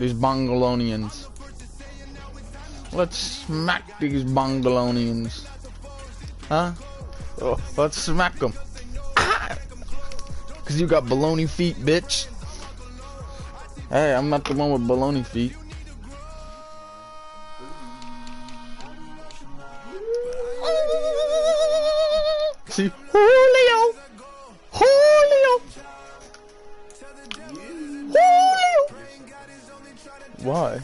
These Bongolonians. Let's smack these Bongolonians. Huh? Oh, let's smack them. Ah! Cause you got baloney feet, bitch. Hey, I'm not the one with baloney feet. See, Julio. Why?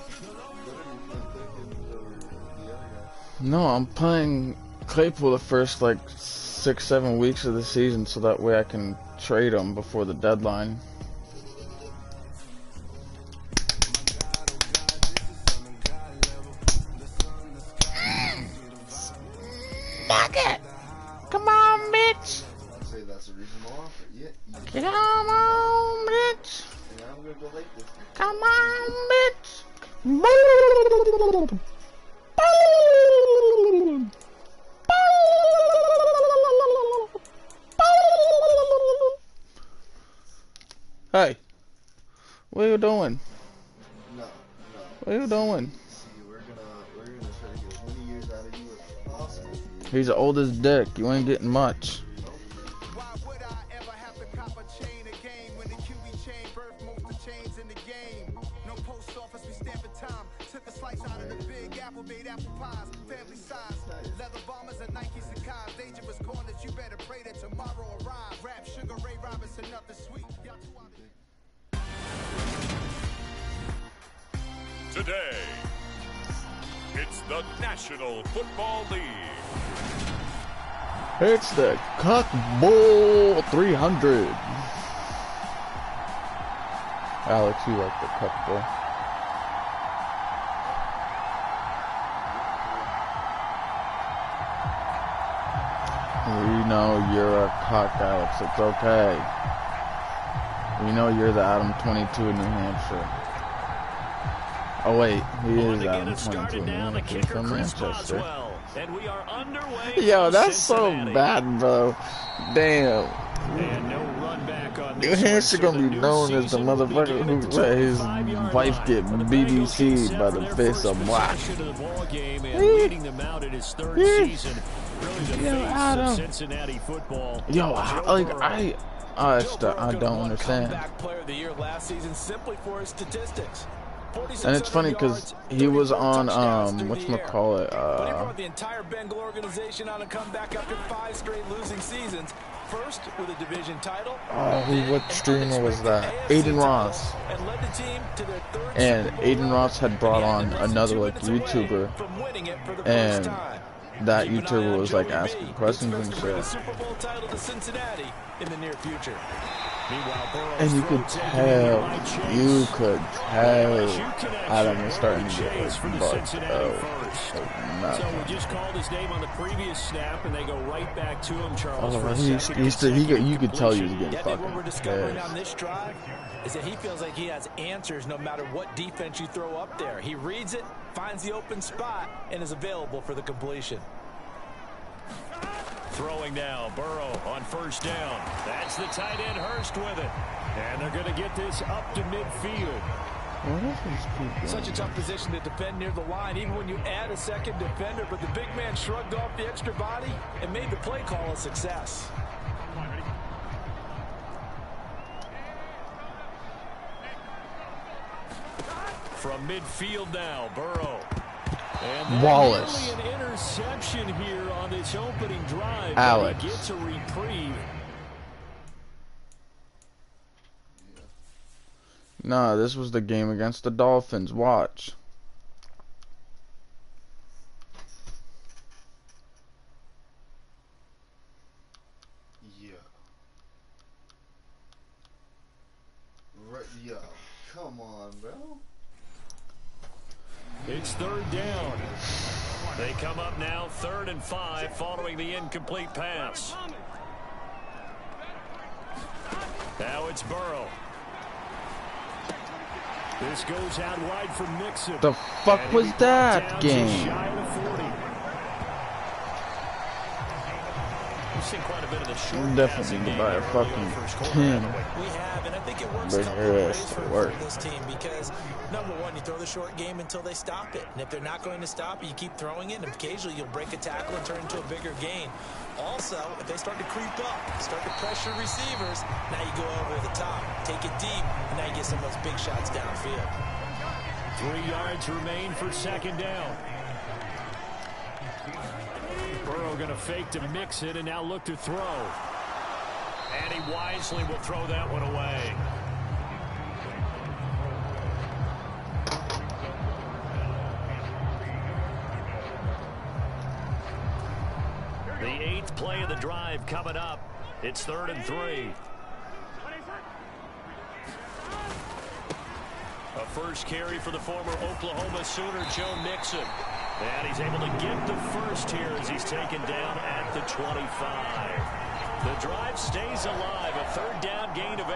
No, I'm playing Claypool the first like 6-7 weeks of the season, so that way I can trade him before the deadline. Smack it! Come on, bitch! I'd say that's a reasonable offer. Yeah. Come on, bitch! Yeah, I'm gonna go like this. Come on, bitch! Hey, what are you doing? No. What are you doing? See, we're gonna try to get as many years out of you as possible. He's the oldest dick. You ain't getting much. Why would I ever have to cop a chain again when the QB chain birthed most of chains in the game? No post office, we stamping time. Took a slice out of the big apple, made apple pies, family size. Leather bombers and Nikes and cars. Dangerous corners, you better pray that tomorrow arrives. Rap, Sugar Ray Robinson, nothing sweet. Today, it's the National Football League. It's the Cuck Bowl 300. Alex, you like the Cuck Bowl. We know you're a cock, Alex. It's okay. We know you're the Adam 22 in New Hampshire. Oh wait, he is Adam 22 in New Hampshire from Manchester. And we are underway. Yo, that's so bad, bro. Damn. And no run back on New Hampshire gonna be known as the motherfucker who let his wife get BBC'd by the face of black. Yo, Adam. Cincinnati football. Yo, like I don't understand. Player of the year last season simply for his statistics. And it's funny because he was on whatchamacallit, But he brought the entire Bengal organization on a comeback after 5 straight losing seasons. First with a division title. Oh, what streamer was that? Aiden Ross. And led the team to their 3rd And Aiden Ross had brought on another like YouTuber, and that YouTuber was like asking questions and shit. Super Bowl title to Cincinnati in the near future. And you could tell Adam was starting to get like bugged out. So we just called his name on the previous snap, and they go right back to him, Charles. You could tell he was getting fucking what we're discovering on this drive is that he feels like he has answers no matter what defense you throw up there. He reads it, finds the open spot, and is available for the completion. Throwing now, Burrow on 1st down. That's the tight end Hurst with it. And they're going to get this up to midfield. Such a tough position to defend near the line, even when you add a second defender. But the big man shrugged off the extra body and made the play call a success. From midfield now, Burrow. And Wallace. an interception here on this opening drive. Alex. He gets a reprieve. Nah, this was the game against the Dolphins. Watch. Yeah. Right, yeah. Come on, bro. It's 3rd down. They come up now 3rd and 5 following the incomplete pass. Now it's Burrow. This goes out wide for Mixon. The fuck was that game? seen quite a bit of the short Definitely passing need to game buy a early on fucking first quarter. 10. We have, and I think it works a Bring couple your of ass ways to for work. this team because, number one, you throw the short game until they stop it. And if they're not going to stop it, you keep throwing it, and occasionally you'll break a tackle and turn into a bigger gain. Also, if they start to creep up, start to pressure receivers, now you go over the top, take it deep, and now you get some of those big shots downfield. 3 yards remain for second down. Burrow going to fake to mix it and now look to throw. And he wisely will throw that one away. The 8th play of the drive coming up. It's 3rd and 3. A first carry for the former Oklahoma Sooner, Joe Mixon. And he's able to get the first here as he's taken down at the 25. The drive stays alive. A 3rd down gain of 8.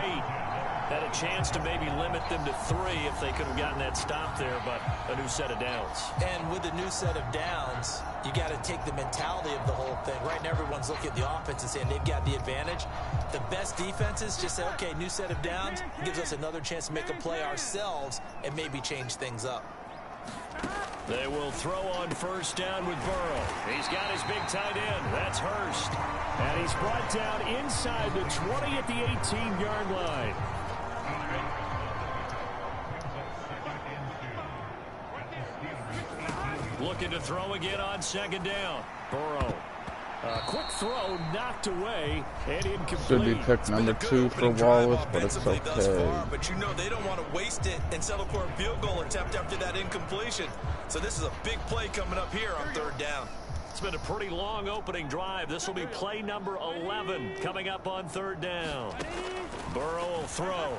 Had a chance to maybe limit them to 3 if they could have gotten that stop there, but a new set of downs. And with a new set of downs, you got to take the mentality of the whole thing. Right now, everyone's looking at the offense and saying they've got the advantage. The best defenses just say, okay, new set of downs gives us another chance to make a play ourselves and maybe change things up. They will throw on first down with Burrow. He's got his big tight end. That's Hurst. And he's brought down inside the 20 at the 18-yard line. Looking to throw again on second down. Burrow. Quick throw knocked away and incomplete. Should be pick number 2 for Wallace, but it's okay. But you know they don't want to waste it and settle for a field goal attempt after that incompletion. So this is a big play coming up here on 3rd down. It's been a pretty long opening drive. This will be play number 11 coming up on 3rd down. Burrow will throw.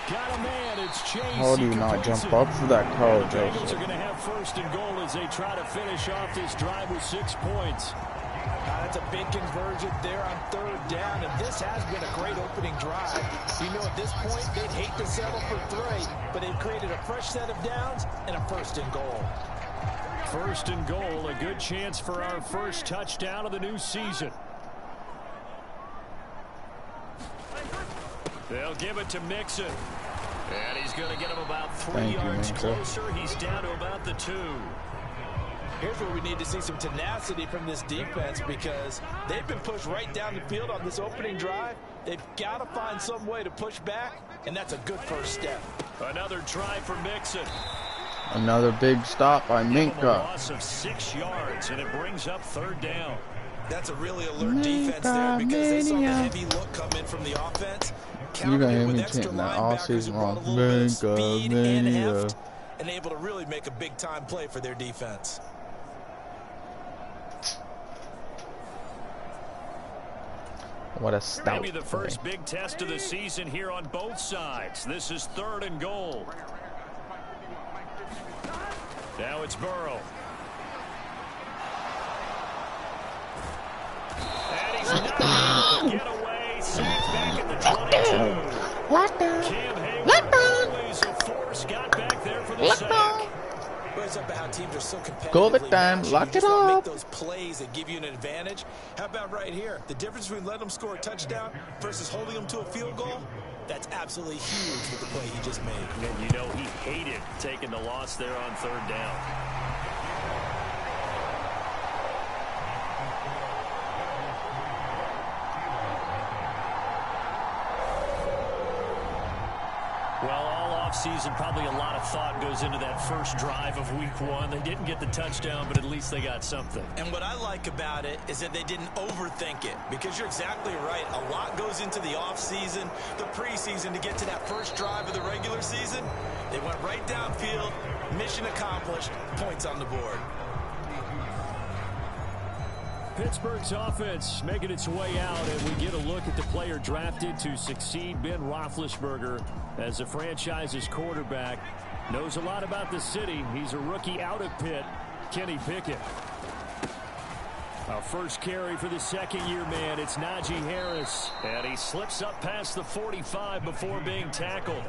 Got a man. It's Chase. How do you not jump up for that call, The Bengals Joseph? are going to have 1st and goal as they try to finish off this drive with 6 points. That's a big conversion there on 3rd down, and this has been a great opening drive. You know, at this point, they'd hate to settle for 3, but they've created a fresh set of downs and a 1st and goal. 1st and goal, a good chance for our first touchdown of the new season. They'll give it to Mixon. And he's going to get him about 3 yards closer. He's down to about the 2. Here's where we need to see some tenacity from this defense because they've been pushed right down the field on this opening drive. They've got to find some way to push back, and that's a good first step. Another try for Mixon. Another big stop by A Minka. loss of 6 yards, and it brings up 3rd down. That's a really alert defense there because they saw the heavy look come in from the offense. You got him chanting that all season long. Minka. And able to really make a big time play for their defense. What a stout. Maybe the first big test of the season here on both sides. This is 3rd and goal. Now it's Burrow. And he's not able to get away. Sacked back at the 22. Cam Hayward, always a force, got back there for the sack. It's up to how teams are so competitive. Go with time, lock it up. Make those plays that give you an advantage. How about right here? The difference between letting them score a touchdown versus holding them to a field goal? That's absolutely huge with the play he just made. And you know he hated taking the loss there on 3rd down. Well, all offseason, probably a lot of thought goes into that first drive of week 1. They didn't get the touchdown, but at least they got something. And what I like about it is that they didn't overthink it, because you're exactly right. A lot goes into the offseason, the preseason to get to that first drive of the regular season. They went right downfield, mission accomplished, points on the board. Pittsburgh's offense making its way out, and we get a look at the player drafted to succeed Ben Roethlisberger as the franchise's quarterback. Knows a lot about the city. He's a rookie out of Pitt, Kenny Pickett. Our first carry for the second-year man, it's Najee Harris. And he slips up past the 45 before being tackled.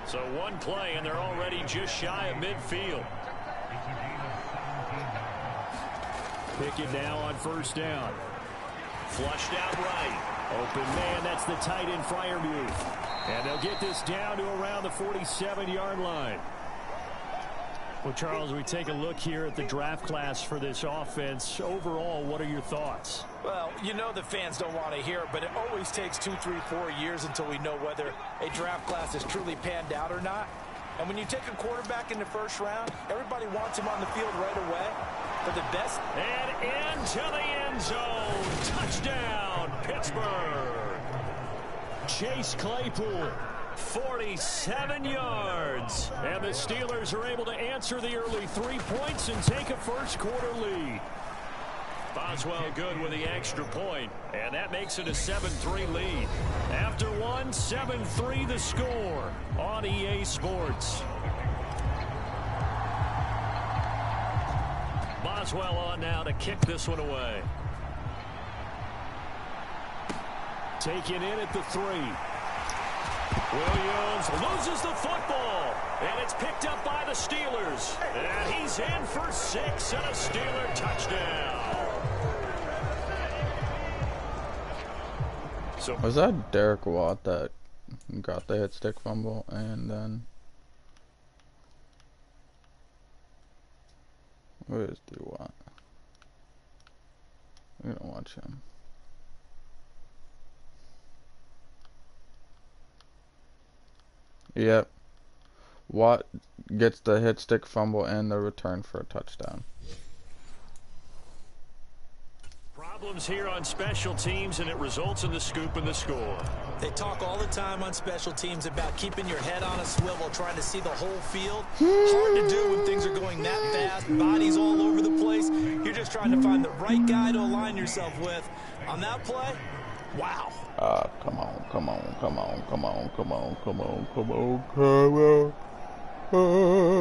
So one play, and they're already just shy of midfield. pick it now on first down. Flushed out right. Open man, that's the tight end Freiermuth. And they'll get this down to around the 47-yard line. Well, Charles, we take a look here at the draft class for this offense. Overall, what are your thoughts? Well, you know the fans don't want to hear it, but it always takes 2, 3, 4 years until we know whether a draft class has truly panned out or not. And when you take a quarterback in the first round, everybody wants him on the field right away. For the best. And into the end zone. Touchdown, Pittsburgh. Chase Claypool, 47 yards. And the Steelers are able to answer the early 3 points and take a first-quarter lead. Boswell good with the extra point, and that makes it a 7-3 lead. After one, 7-3 the score on EA Sports. Boswell on now to kick this one away. Taken in at the 3. Williams loses the football, and it's picked up by the Steelers. And he's in for 6 and a Steeler touchdown. So was that Derek Watt that got the hit stick fumble and then where is D Watt? I'm gonna watch him. Yep. Watt gets the hit stick fumble and the return for a touchdown. Problems here on special teams, and it results in the scoop and the score. They talk all the time on special teams about keeping your head on a swivel, trying to see the whole field. Hard to do when things are going that fast, bodies all over the place. You're just trying to find the right guy to align yourself with. On that play, wow. Come on, come on, come on, come on, come on, come on, come on, come on.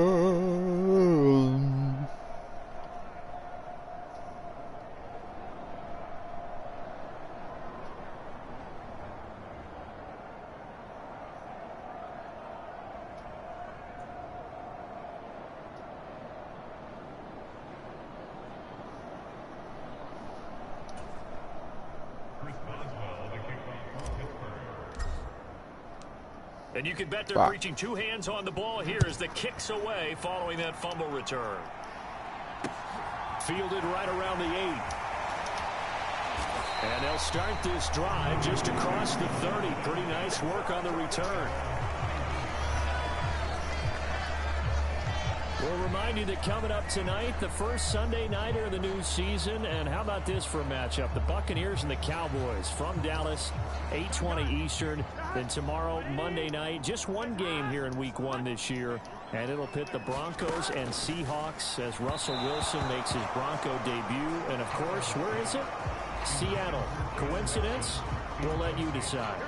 And you can bet they're preaching 2 hands on the ball here as the kick's away following that fumble return. Fielded right around the 8. And they'll start this drive just across the 30. Pretty nice work on the return. We'll remind you that coming up tonight, the first Sunday nighter of the new season. And how about this for a matchup? The Buccaneers and the Cowboys from Dallas, 8:20 Eastern. Then tomorrow, Monday night, just one game here in Week 1 this year. And it'll pit the Broncos and Seahawks as Russell Wilson makes his Bronco debut. And, of course, where is it? Seattle. Coincidence? We'll let you decide.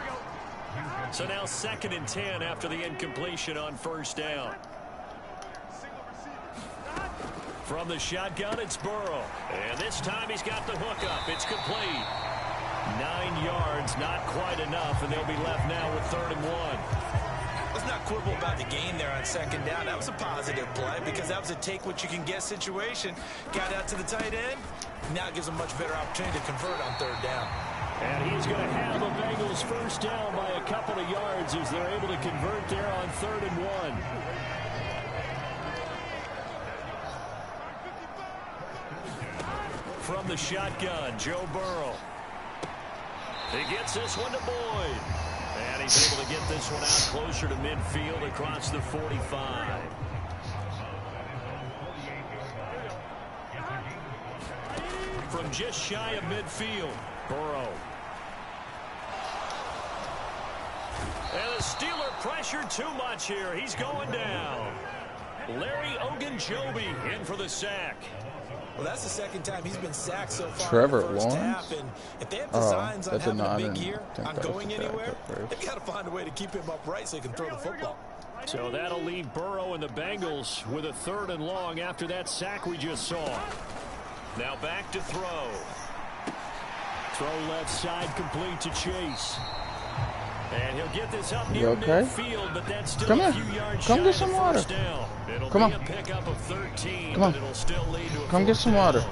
So now 2nd and 10 after the incompletion on first down. From the shotgun, it's Burrow. And this time he's got the hookup. It's complete. 9 yards, not quite enough, and they'll be left now with 3rd and 1. Let's not quibble about the gain there on 2nd down. That was a positive play because that was a take-what-you-can-get situation. Got out to the tight end. Now it gives them a much better opportunity to convert on 3rd down. And he's going to have the Bengals first down by a couple of yards as they're able to convert there on 3rd and 1. From the shotgun, Joe Burrow. He gets this one to Boyd. And he's able to get this one out closer to midfield across the 45. From just shy of midfield, Burrow. And the Steeler pressure too much here. He's going down. Larry Ogunjobi in for the sack. Well, that's the 2nd time he's been sacked so far Trevor in the first Lawrence? half. And if they have designs on that's a having a nod, big and year, I think on that was going the sack anywhere, at first. they've got to find a way to keep him upright so he can throw the football. So that'll leave Burrow and the Bengals with a 3rd and long after that sack we just saw. Now back to throw. Throw left side complete to Chase. And he'll get this up near midfield, but that's still a few yards shy of the first down. It'll be a pickup of 13, but it'll still lead to a Come get some water.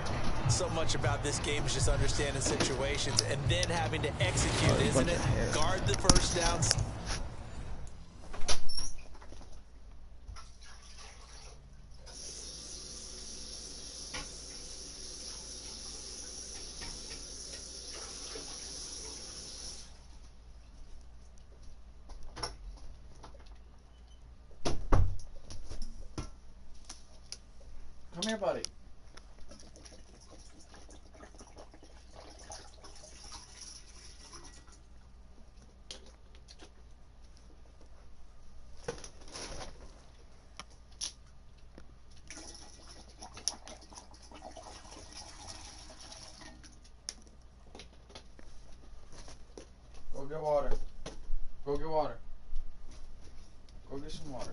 So much about this game is just understanding situations and then having to execute, isn't it? Guard the first downs. Come here, buddy. Go get water. Go get water. Go get some water.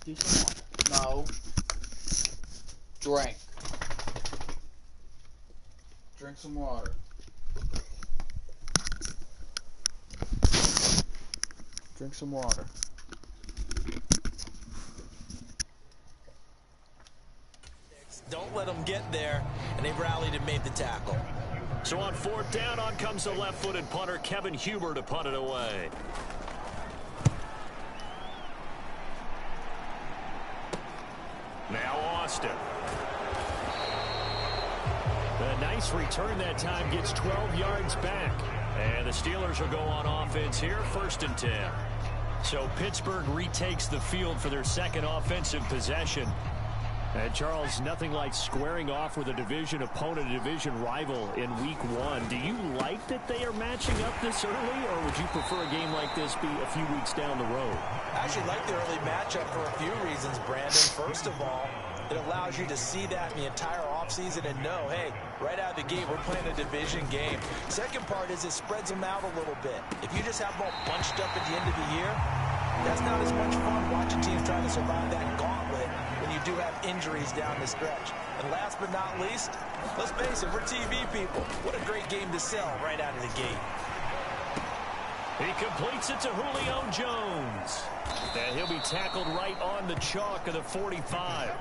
Do some water. No. Drink. Drink some water. Drink some water. Don't let them get there, and they rallied and made the tackle. So on 4th down, on comes the left-footed punter, Kevin Huber, to punt it away. Now Austin. A nice return that time, gets 12 yards back. And the Steelers will go on offense here, 1st and 10. So Pittsburgh retakes the field for their second offensive possession. And Charles, nothing like squaring off with a division opponent, a division rival in week 1. Do you like that they are matching up this early, or would you prefer a game like this be a few weeks down the road? I actually like the early matchup for a few reasons, Brandon. First of all, it allows you to see that in the entire offseason and know, hey, right out of the gate, we're playing a division game. Second part is it spreads them out a little bit. If you just have them all bunched up at the end of the year, that's not as much fun watching teams trying to survive that gauntlet when you do have injuries down the stretch. And last but not least, let's face it, we're TV people. What a great game to sell right out of the gate. He completes it to Julio Jones. And he'll be tackled right on the chalk of the 45.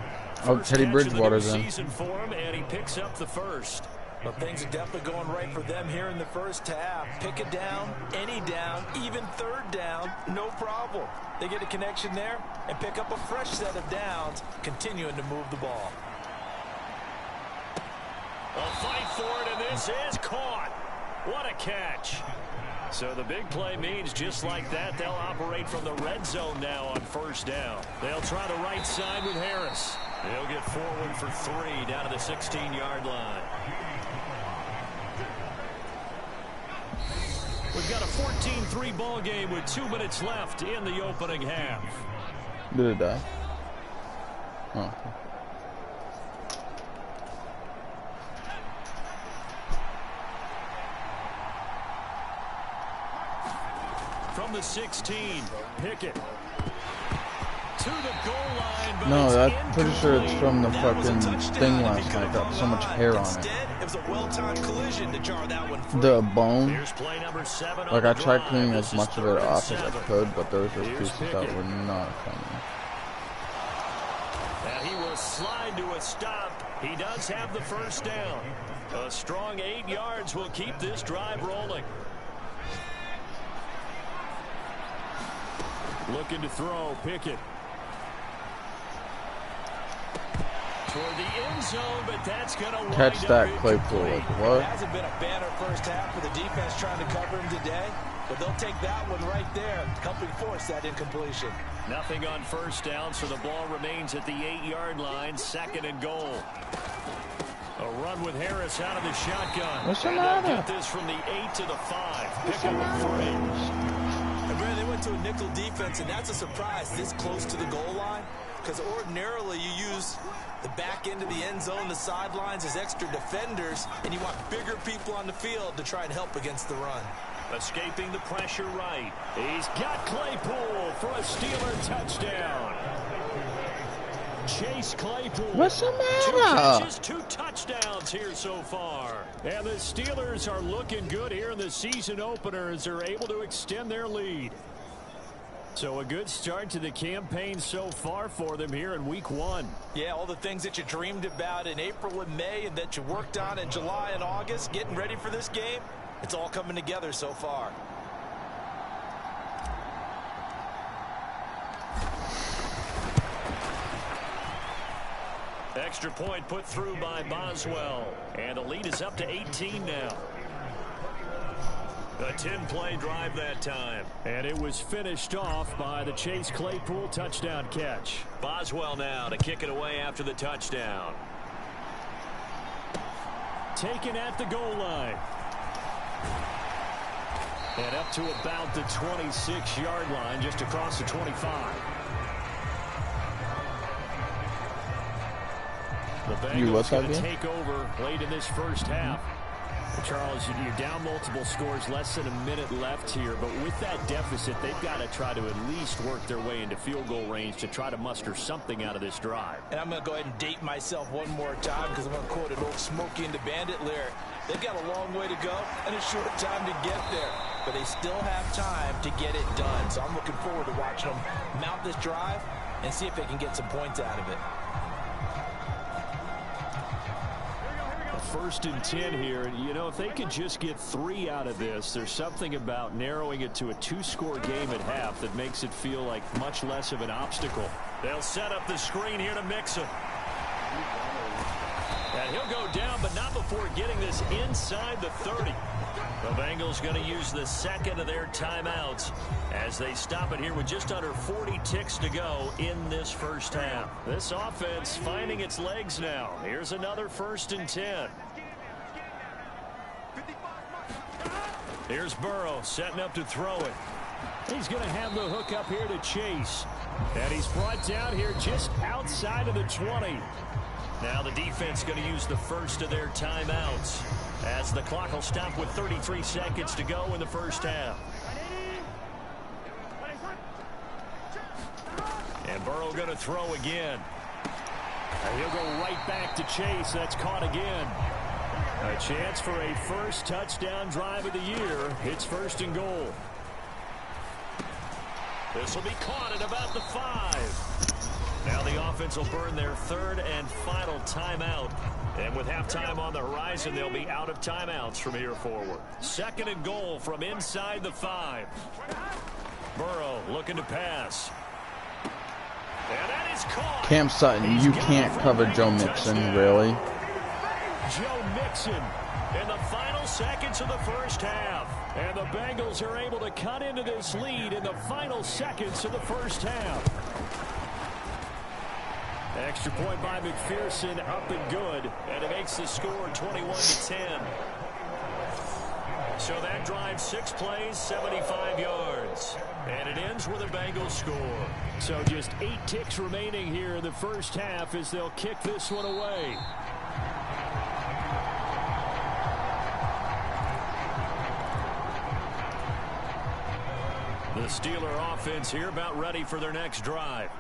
Oh, Teddy Bridgewater's in. Season for him, and he picks up the first. Well, things are definitely going right for them here in the first half. Pick a down, any down, even 3rd down, no problem. They get a connection there and pick up a fresh set of downs, continuing to move the ball. A fight for it, and this is caught. What a catch. So the big play means just like that, they'll operate from the red zone now on 1st down. They'll try the right side with Harris. They'll get forward for 3 down to the 16-yard line. We've got a 14-3 ball game with 2 minutes left in the opening half. Did it die? Oh. From the 16, Pickett to the goal line. But No, I'm pretty sure it's from the fucking thing last night. Got so much hair on it. It was a well-timed collision to jar that one free. The bone. Here's play number 7 Like, I tried cleaning This as much of it off as I 7. could, but there was just Here's pieces that Pickett. were not funny. And he will slide to a stop. He does have the first down. A strong 8 yards will keep this drive rolling. Looking to throw, Pickett. Toward the end zone, but that's going to Catch that, Claypool. Like, what? It hasn't been a banner first half for the defense trying to cover him today, but they'll take that one right there, helping force that incompletion. Nothing on 1st down, so the ball remains at the 8-yard line, 2nd and goal. A run with Harris out of the shotgun. What's the And they'll matter? get this from the 8 to the 5. What's Pick the up a free. And Brandon, they went to a nickel defense, and that's a surprise this close to the goal line, because ordinarily you use the back end of the end zone, the sidelines as extra defenders, and you want bigger people on the field to try and help against the run. Escaping the pressure right. He's got Claypool for a Steeler touchdown. Chase Claypool. What's the 2 matter? catches, 2 touchdowns here so far. And the Steelers are looking good here in the season opener as they're able to extend their lead. So a good start to the campaign so far for them here in week 1. Yeah, all the things that you dreamed about in April and May and that you worked on in July and August, getting ready for this game, it's all coming together so far. Extra point put through by Boswell. And the lead is up to 18 now. A 10-play drive that time. And it was finished off by the Chase Claypool touchdown catch. Boswell now to kick it away after the touchdown. Taken at the goal line. And up to about the 26-yard line, just across the 25. The Bengals going to take over late in this first half. Charles, you're down multiple scores, less than a minute left here, but with that deficit, they've got to try to at least work their way into field goal range to try to muster something out of this drive. And I'm going to go ahead and date myself one more time because I'm going to quote an old Smokey and the Bandit lyric. They've got a long way to go and a short time to get there, but they still have time to get it done. So I'm looking forward to watching them mount this drive and see if they can get some points out of it. 1st and 10 here. You know, if they could just get 3 out of this, there's something about narrowing it to a 2-score game at half that makes it feel like much less of an obstacle. They'll set up the screen here to Mixon. And he'll go down, but not before getting this inside the 30. The Bengals going to use the second of their timeouts as they stop it here with just under 40 ticks to go in this first half. This offense finding its legs now. Here's another 1st and 10. Here's Burrow setting up to throw it. He's going to have the hook up here to Chase. And he's brought down here just outside of the 20. Now the defense going to use the first of their timeouts as the clock will stop with 33 seconds to go in the first half. And Burrow going to throw again. And he'll go right back to Chase. That's caught again. A chance for a first touchdown drive of the year. It's 1st and goal. This will be caught at about the 5. Now the offense will burn their 3rd and final timeout. And with halftime on the horizon, they'll be out of timeouts from here forward. 2nd and goal from inside the 5. Burrow looking to pass. And that is caught. Cam Sutton, you can't cover Joe Mixon, really. Joe Mixon in the final seconds of the first half. And the Bengals are able to cut into this lead in the final seconds of the first half. Extra point by McPherson, up and good, and it makes the score 21-10. So that drive, 6 plays, 75 yards, and it ends with a Bengals score. So just 8 ticks remaining here in the first half as they'll kick this one away. The Steeler offense here about ready for their next drive.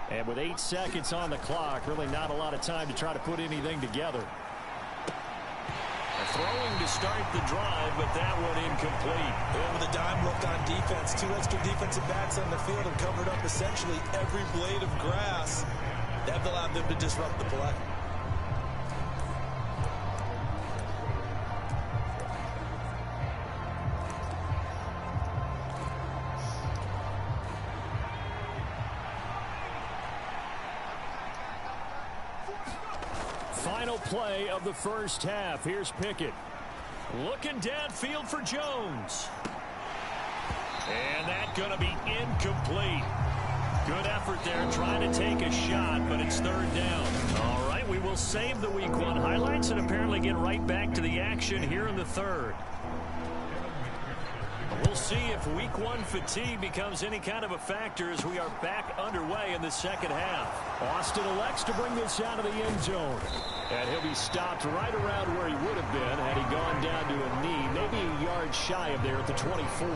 And with 8 seconds on the clock, really not a lot of time to try to put anything together. Throwing to start the drive, but that one incomplete. And with a dime left on defense, 2 extra defensive backs on the field have covered up essentially every blade of grass. That allowed them to disrupt the play. Final play of the first half. Here's Pickett. Looking downfield for Jones. And that's going to be incomplete. Good effort there trying to take a shot, but it's 3rd down. All right, we will save the Week 1 highlights and apparently get right back to the action here in the 3rd. We'll see if Week 1 fatigue becomes any kind of a factor as we are back underway in the second half. Austin elects to bring this out of the end zone. And he'll be stopped right around where he would have been had he gone down to a knee, maybe a yard shy of there at the 24.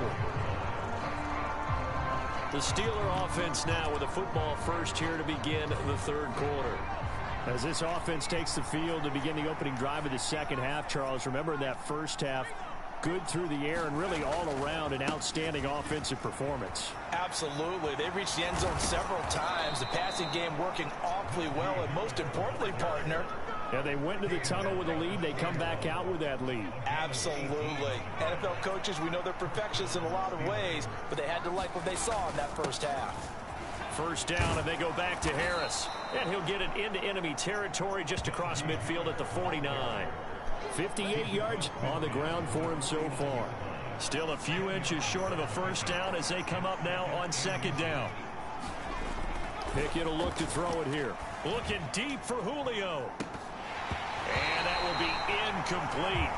The Steeler offense now with a football first here to begin the 3rd quarter. As this offense takes the field to begin the opening drive of the second half, Charles, remember that first half, good through the air and really all around. all-around and outstanding offensive performance. Absolutely. They reached the end zone several times. The passing game working awfully well, and most importantly, partner, yeah, they went to the tunnel with a lead. They come back out with that lead. Absolutely. NFL coaches, we know they're perfectionists in a lot of ways, but they had to like what they saw in that first half. First down, and they go back to Harris. And he'll get it into enemy territory just across midfield at the 49. 58 yards on the ground for him so far. Still a few inches short of a first down as they come up now on second down. Pickett will look to throw it here. Looking deep for Julio. And that will be incomplete.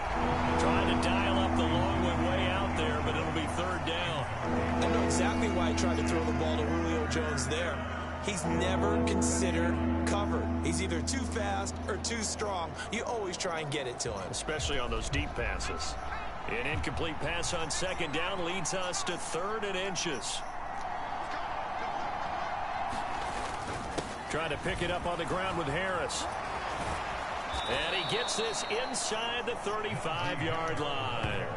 Trying to dial up the long way out there, but it'll be third down. I know exactly why he tried to throw the ball to Julio Jones there. He's never considered cover. He's either too fast or too strong. You always try and get it to him. Especially on those deep passes. An incomplete pass on second down leads us to 3rd and inches. Trying to pick it up on the ground with Harris. And he gets this inside the 35-yard line.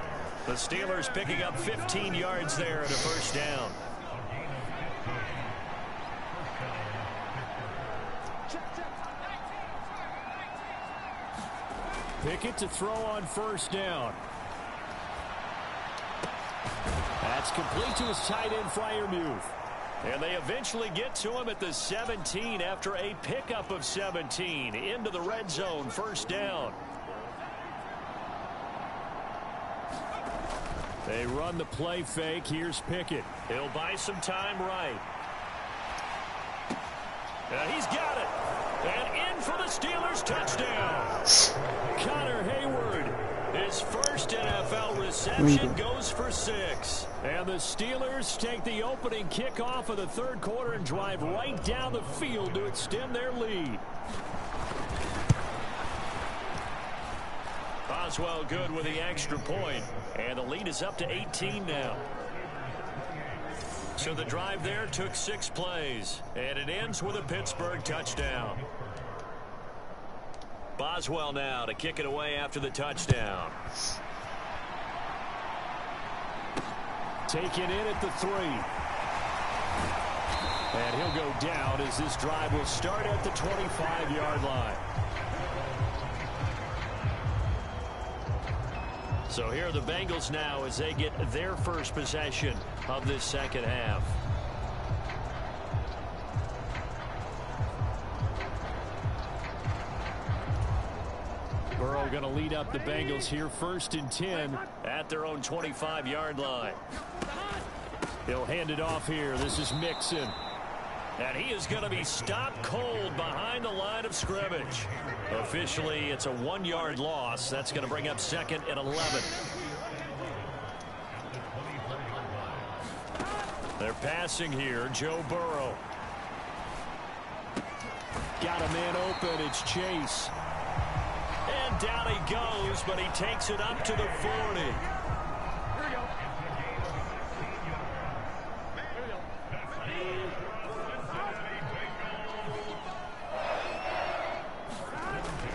The Steelers picking up 15 yards there at a first down. Pickett to throw on first down. That's complete to his tight end, Freiermuth. And they eventually get to him at the 17 after a pickup of 17 into the red zone. First down. They run the play fake. Here's Pickett. He'll buy some time right. And he's got it. And in for the Steelers touchdown. Connor Hayward. His first NFL reception goes for 6. And the Steelers take the opening kickoff of the third quarter and drive right down the field to extend their lead. Boswell good with the extra point. And the lead is up to 18 now. So the drive there took 6 plays. And it ends with a Pittsburgh touchdown. Boswell now to kick it away after the touchdown. Taken in at the 3. And he'll go down as this drive will start at the 25-yard line. So here are the Bengals now as they get their first possession of this second half. Burrow going to lead up the Bengals here, 1st and 10 at their own 25-yard line. He'll hand it off here. This is Mixon. And he is going to be stopped cold behind the line of scrimmage. Officially, it's a 1-yard loss. That's going to bring up 2nd and 11. They're passing here. Joe Burrow. Got a man open. It's Chase. And down he goes, but he takes it up to the 40.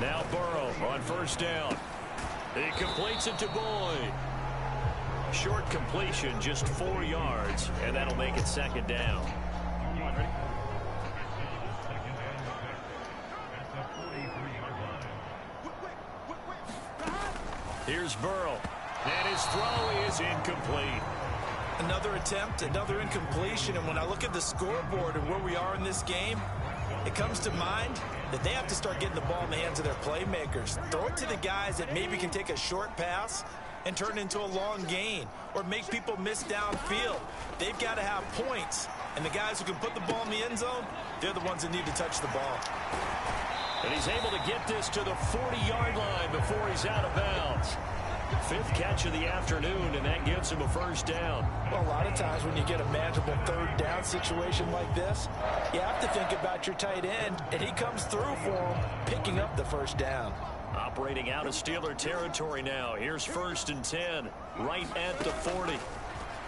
Now Burrow on first down. He completes it to Boyd. Short completion, just 4 yards, and that'll make it 2nd down. Here's Burrow, and his throw is incomplete. Another attempt, another incompletion, and when I look at the scoreboard and where we are in this game, it comes to mind that they have to start getting the ball in the hands of their playmakers. Throw it to the guys that maybe can take a short pass and turn it into a long gain or make people miss downfield. They've got to have points, and the guys who can put the ball in the end zone, they're the ones that need to touch the ball. And he's able to get this to the 40-yard line before he's out of bounds. 5th catch of the afternoon, and that gives him a first down. Well, a lot of times when you get a manageable 3rd down situation like this, you have to think about your tight end, and he comes through for him, picking up the first down. Operating out of Steeler territory now. Here's 1st and 10, right at the 40.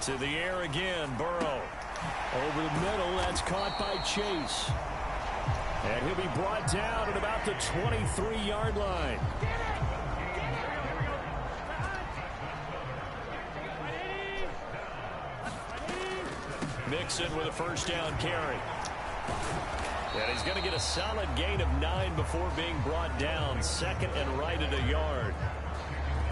To the air again, Burrow. Over the middle, that's caught by Chase. And he'll be brought down at about the 23-yard line. Mixon with a first down carry. And he's going to get a solid gain of 9 before being brought down. Second and right at a yard.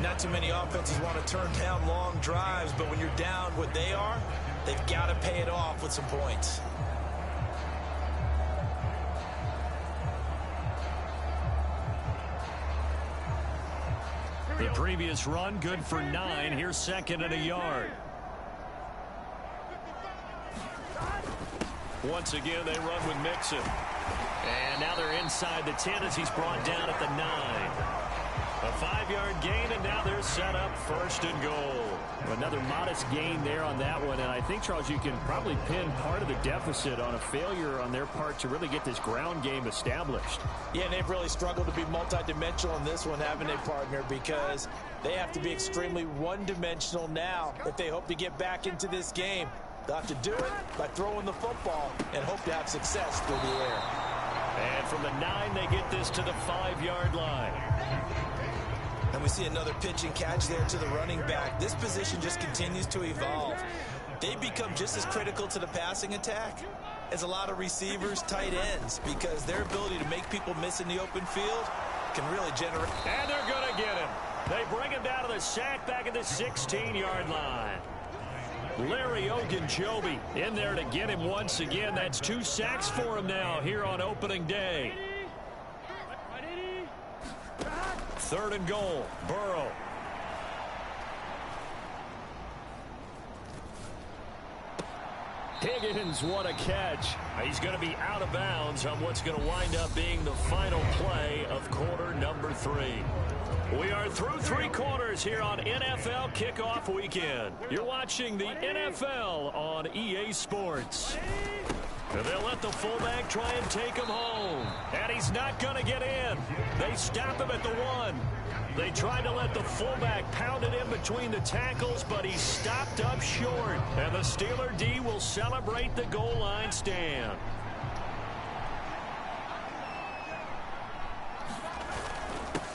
Not too many offenses want to turn down long drives, but when you're down what they are, they've got to pay it off with some points. The previous run good for 9. Here's second and a yard. Once again, they run with Mixon. And now they're inside the 10 as he's brought down at the 9. A 5-yard gain, and now they're set up first and goal. Another modest gain there on that one, and I think, Charles, you can probably pin part of the deficit on a failure on their part to really get this ground game established. Yeah, and they've really struggled to be multidimensional in this one, haven't they, partner? Because they have to be extremely one-dimensional now if they hope to get back into this game. They'll have to do it by throwing the football and hope to have success through the air. And from the 9, they get this to the 5-yard line. And we see another pitch and catch there to the running back. This position just continues to evolve. They become just as critical to the passing attack as a lot of receivers, tight ends, because their ability to make people miss in the open field can really generate. And they're going to get him. They bring him down to the sack back at the 16-yard line. Larry Ogunjobi in there to get him once again. That's 2 sacks for him now here on opening day. Third and goal. Burrow. Higgins, what a catch. He's going to be out of bounds on what's going to wind up being the final play of quarter number 3. We are through 3 quarters here on NFL Kickoff Weekend. You're watching the NFL on EA Sports. They'll let the fullback try and take him home. And he's not going to get in. They stop him at the 1. They tried to let the fullback pound it in between the tackles, but he stopped up short. And the Steeler D will celebrate the goal line stand.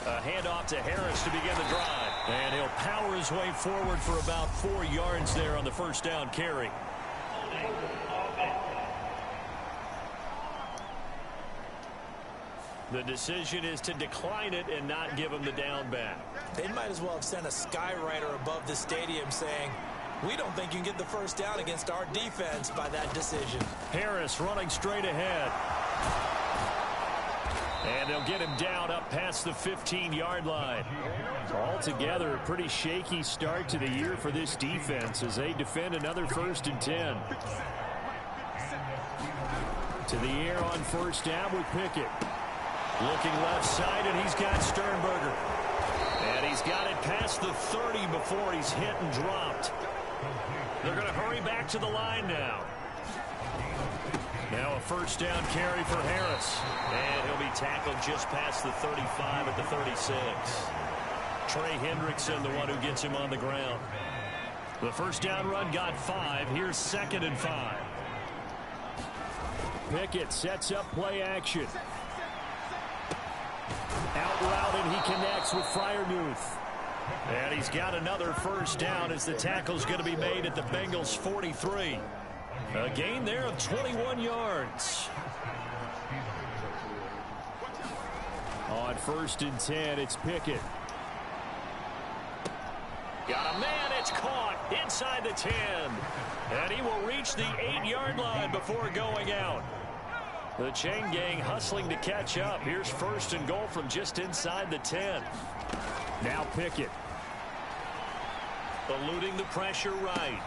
A handoff to Harris to begin the drive. And he'll power his way forward for about 4 yards there on the first down carry. The decision is to decline it and not give him the down back. They might as well have sent a skywriter above the stadium saying, we don't think you can get the first down against our defense by that decision. Harris running straight ahead. And they'll get him down up past the 15-yard line. Altogether, a pretty shaky start to the year for this defense as they defend another 1st and 10. To the air on first down with Pickett. Looking left side, and he's got Sternberger. And he's got it past the 30 before he's hit and dropped. They're going to hurry back to the line now. Now a first down carry for Harris. And he'll be tackled just past the 35 at the 36. Trey Hendrickson, the one who gets him on the ground. The first down run got 5. Here's 2nd and 5. Pickett sets up play action. Out route, and he connects with Freiermuth. And he's got another first down as the tackle's going to be made at the Bengals' 43. A gain there of 21 yards. On 1st and 10, it's Pickett. Got a man, it's caught inside the 10. And he will reach the 8-yard line before going out. The chain gang hustling to catch up. Here's 1st and goal from just inside the 10. Now Pickett. Eluding the pressure right.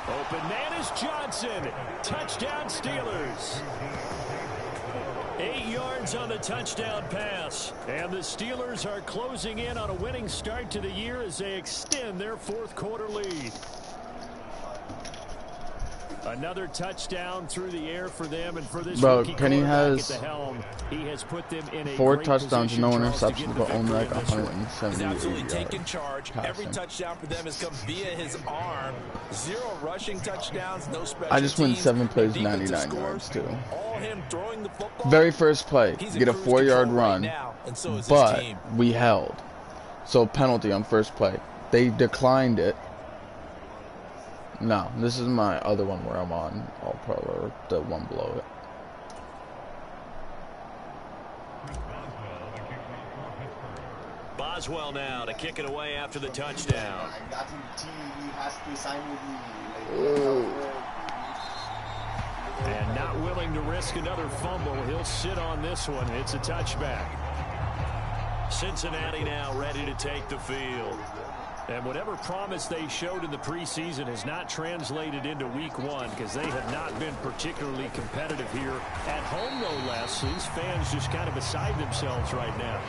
Open man is Johnson. Touchdown Steelers. 8 yards on the touchdown pass. And the Steelers are closing in on a winning start to the year as they extend their 4th quarter lead. Another touchdown through the air for them, and for this rookie Kenny has at the helm, he has put them in a 4 great touchdowns, position, no Charles, interceptions, but only like 178 He's absolutely taken yards. charge. Passing. Every touchdown for them has come via his arm. 0 rushing touchdowns, no special I just went teams, 7 plays, no 99 yards too. All him throwing the football. Very first play, He's in get a cruise 4-yard control right run, now, and so is his but team. we held. So penalty on first play. They declined it. No, this is my other one where I'm on All Pro, or the one below it. Boswell now to kick it away after the touchdown. I got him. He has to sign with me. And not willing to risk another fumble. He'll sit on this one. It's a touchback. Cincinnati now ready to take the field. And whatever promise they showed in the preseason has not translated into week one, because they have not been particularly competitive here. At home, no less. These fans just kind of beside themselves right now.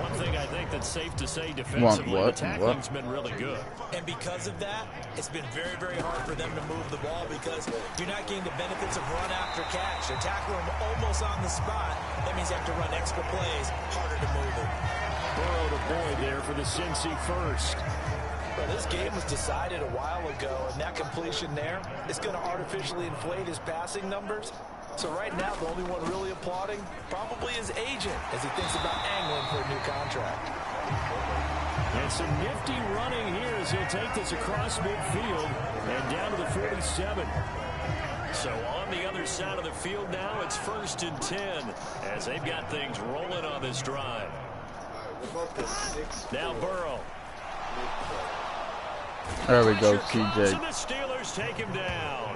One thing I think that's safe to say defensively, the tackling's been really good. And because of that, it's been very, very hard for them to move the ball, because you're not getting the benefits of run after catch. They're tackling them almost on the spot. That means they have to run extra plays, harder to move it. Burrow to Boyd there for the Cincy first. Well, this game was decided a while ago, and that completion there is going to artificially inflate his passing numbers. So right now, the only one really applauding probably his agent as he thinks about angling for a new contract. And some nifty running here as he'll take this across midfield and down to the 47. So on the other side of the field now, it's 1st and 10 as they've got things rolling on this drive. Now Burrow. There we go, TJ. And the Steelers take him down.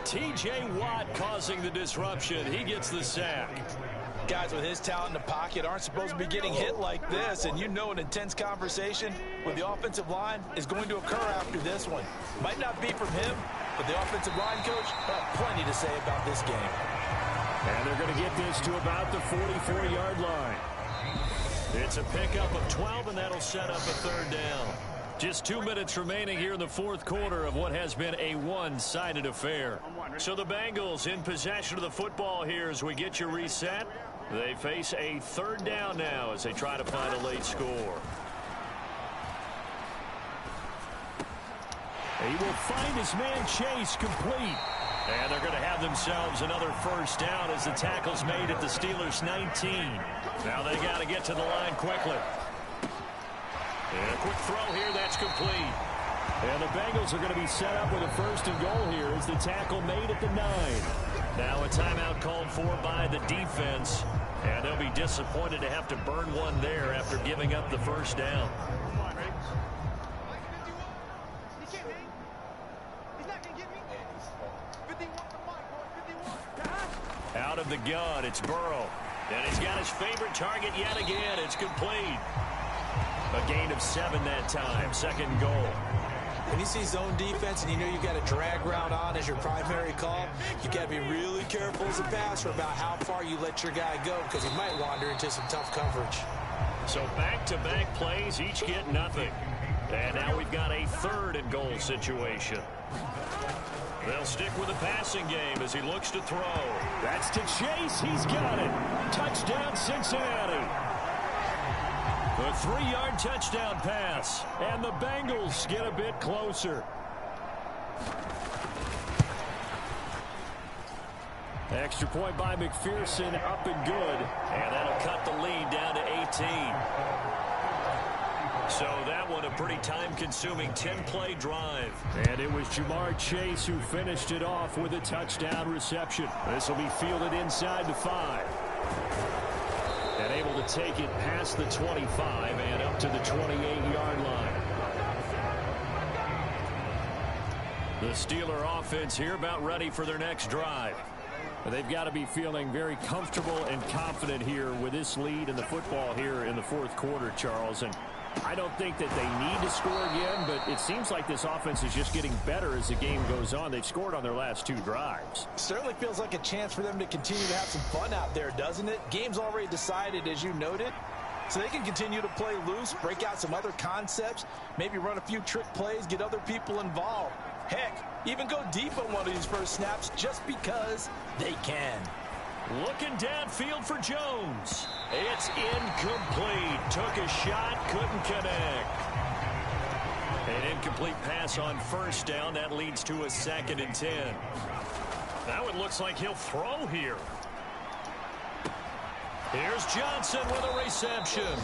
T.J. Watt causing the disruption. He gets the sack. Guys with his talent in the pocket aren't supposed to be getting hit like this, and you know an intense conversation with the offensive line is going to occur after this one. Might not be from him, but the offensive line coach will have plenty to say about this game. And they're going to get this to about the 44-yard line. It's a pickup of 12, and that'll set up a 3rd down. Just 2 minutes remaining here in the 4th quarter of what has been a one-sided affair. So the Bengals in possession of the football here as we get your reset. They face a 3rd down now as they try to find a late score. He will find his man Chase complete. And they're going to have themselves another 1st down as the tackle's made at the Steelers' 19. Now they got to get to the line quickly. And a quick throw here, that's complete. And the Bengals are going to be set up with a 1st and goal here as the tackle made at the 9. Now a timeout called for by the defense. And they'll be disappointed to have to burn one there after giving up the 1st down. Out of the gun, it's Burrow. And he's got his favorite target yet again. It's complete. A gain of 7 that time. 2nd goal. When you see zone defense and you know you've got a drag route on as your primary call, you got to be really careful as a passer about how far you let your guy go, because he might wander into some tough coverage. So back-to-back plays, each get nothing. And now we've got a 3rd and goal situation. They'll stick with the passing game as he looks to throw. That's to Chase. He's got it. Touchdown, Cincinnati. A 3-yard touchdown pass. And the Bengals get a bit closer. Extra point by McPherson, up and good. And that'll cut the lead down to 18. So that one a pretty time-consuming 10-play drive. And it was Jamar Chase who finished it off with a touchdown reception. This will be fielded inside the 5. And able to take it past the 25 and up to the 28-yard line. The Steeler offense here about ready for their next drive. They've got to be feeling very comfortable and confident here with this lead in the football here in the 4th quarter, Charles. And I don't think that they need to score again, but it seems like this offense is just getting better as the game goes on. They've scored on their last 2 drives. Certainly feels like a chance for them to continue to have some fun out there, doesn't it? Game's already decided, as you noted. So they can continue to play loose, break out some other concepts, maybe run a few trick plays, get other people involved. Heck, even go deep on one of these first snaps just because they can. Looking downfield for Jones. It's incomplete. Took a shot, couldn't connect. An incomplete pass on 1st down. That leads to a 2nd and 10. Now it looks like he'll throw here. Here's Johnson with a reception.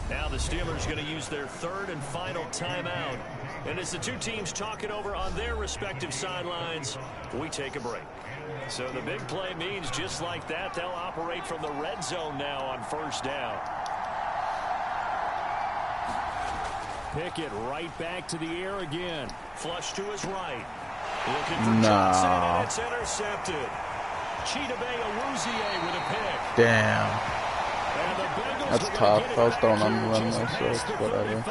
Now the Steelers going to use their 3rd and final timeout And as the two teams talk it over on their respective sidelines, we take a break. So the big play means just like that, they'll operate from the red zone now on first down. Pickett right back to the air again. Flush to his right. Looking for Johnson, and it's intercepted. Chidobe Awuzie with a pick. Damn. That's tough. I was throwing on the run myself, whatever.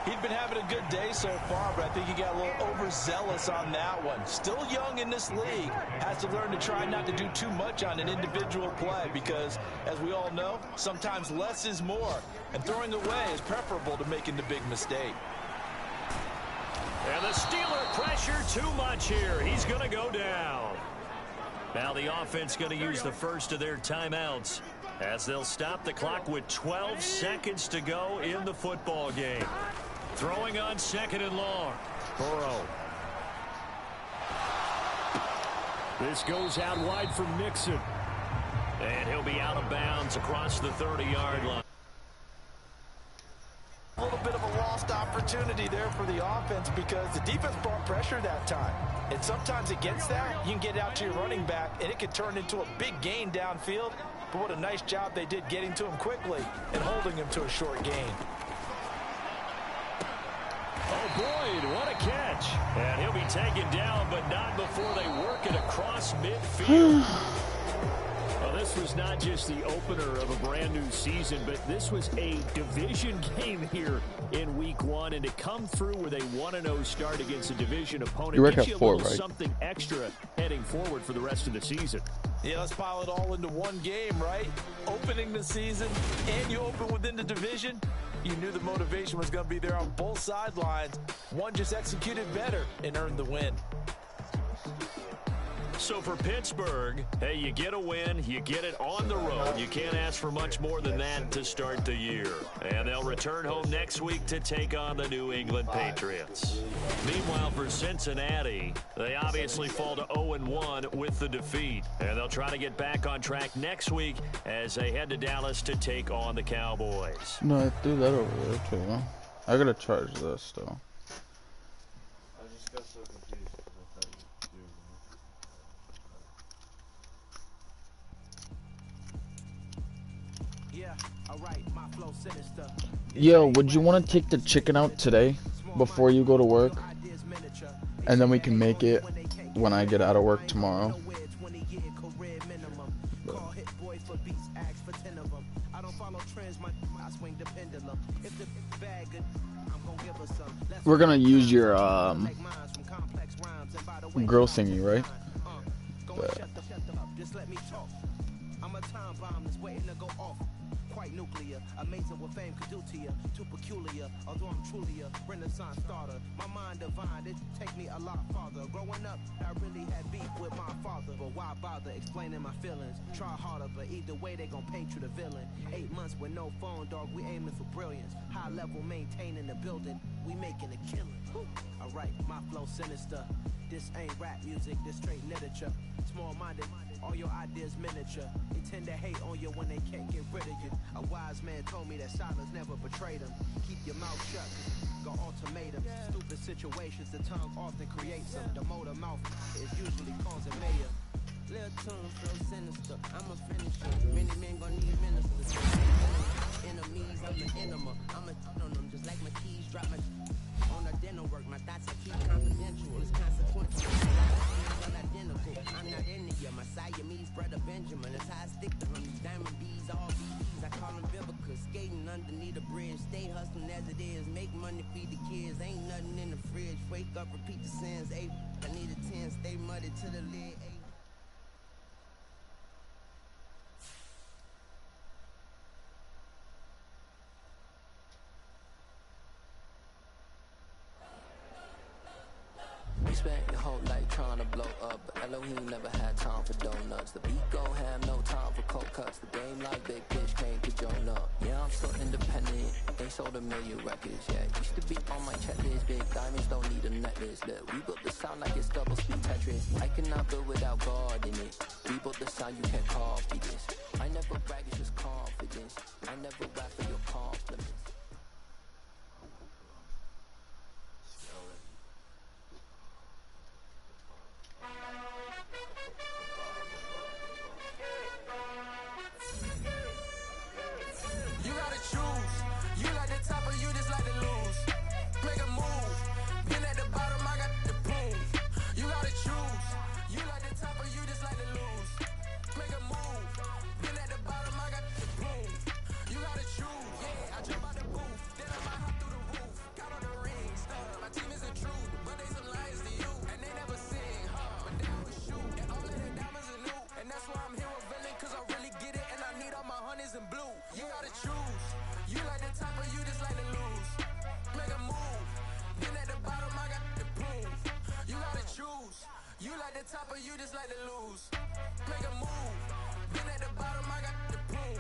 He'd been having a good day so far, but I think he got a little overzealous on that one. Still young in this league. Has to learn to try not to do too much on an individual play because, as we all know, sometimes less is more. And throwing away is preferable to making the big mistake. And the Steeler pressure too much here. He's going to go down. Now the offense going to use the first of their timeouts as they'll stop the clock with 12 seconds to go in the football game. Throwing on 2nd and long. Burrow. This goes out wide for Mixon. And he'll be out of bounds across the 30-yard line. A little bit of a lost opportunity there for the offense because the defense brought pressure that time. And sometimes against that, you can get out to your running back, and it could turn into a big gain downfield. But what a nice job they did getting to him quickly and holding him to a short gain. Oh, Boyd, what a catch. And he'll be taken down, but not before they work it across midfield. Well, this was not just the opener of a brand new season, but this was a division game here in week 1. And to come through with a 1-0 start against a division opponent gives you a little something extra heading forward for the rest of the season. Yeah, let's pile it all into one game, right? Opening the season, and you open within the division. You knew the motivation was going to be there on both sidelines. One just executed better and earned the win. So for Pittsburgh, hey, you get a win, you get it on the road. You can't ask for much more than that to start the year. And they'll return home next week to take on the New England Patriots. Meanwhile, for Cincinnati, they obviously fall to 0-1 with the defeat. And they'll try to get back on track next week as they head to Dallas to take on the Cowboys. No, I threw that over there too. I gotta charge this though. I just got so confused because I thought you were. Yo, would you want to take the chicken out today before you go to work? And then we can make it when I get out of work tomorrow. We're gonna use your girl thingy, right? Nuclear, amazing what fame could do to you. Too peculiar, although I'm truly a Renaissance starter. My mind divine, it take me a lot farther. Growing up, I really had beef with my father, but why bother explaining my feelings? Try harder, but either way they gon' paint you the villain. 8 months with no phone, dog. We aiming for brilliance. High level, maintaining the building. We making a killing. Alright, my flow sinister. This ain't rap music, this straight literature. Small-minded, all your ideas miniature. They tend to hate on you when they can't get rid of you. A wise man told me that silence never betrayed him. Keep your mouth shut, go ultimatum. Stupid situations, the tongue often creates them. The motor mouth is usually causing mayor. Little tune flow sinister, I'm a finisher. Many men gon' need ministers. Enemies, I'm the enema. I'm a on them just like my keys drop my on the dental work. My thoughts I keep confidential. It's consequential. Identical. I'm not into you. My Siamese brother Benjamin. That's how I stick to him. These diamond bees, all BEs. I call them Vivica. Skating underneath a bridge. Stay hustling as it is. Make money, feed the kids. Ain't nothing in the fridge. Wake up, repeat the sins. I need a 10. Stay muddy to the lid. Spent your whole life trying to blow up, but Elohim never had time for donuts. The beat gon' have no time for cold cuts. The game like big bitch came to join up. Yeah, I'm so independent. They sold 1 million records. Yeah, used to be on my checklist. Big diamonds don't need a necklace. Look, we built the sound like it's double speed Tetris. I cannot build without God in it. We built the sound, you can't copy this. I never brag, it's just confidence. I never rap for your compliments. like the top or you just like to lose? Make a move. Been at the bottom, I got the boom.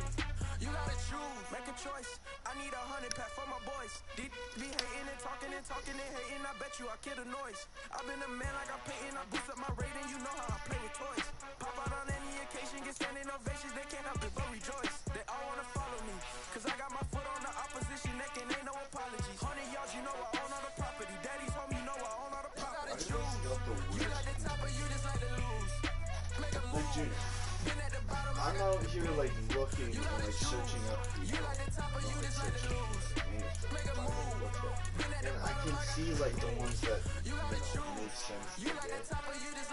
You gotta choose, make a choice. I need 100 pack for my boys. These be hating and talking and hating. I bet you I kill the noise. I've been a man like I'm painting. I boost up my rating. You know how I play with toys. Pop out on any occasion, get standing ovations. They can't help it but rejoice. They all wanna follow me, cause I got my foot on the opposition neck and ain't no apologies. 100 yards, you know I own all the property. Daddy's home, you know I own all the property. You like the top or you just like to lose? Make a move. I'm out here like looking and like searching up people. And I can see like the ones that make sense to get.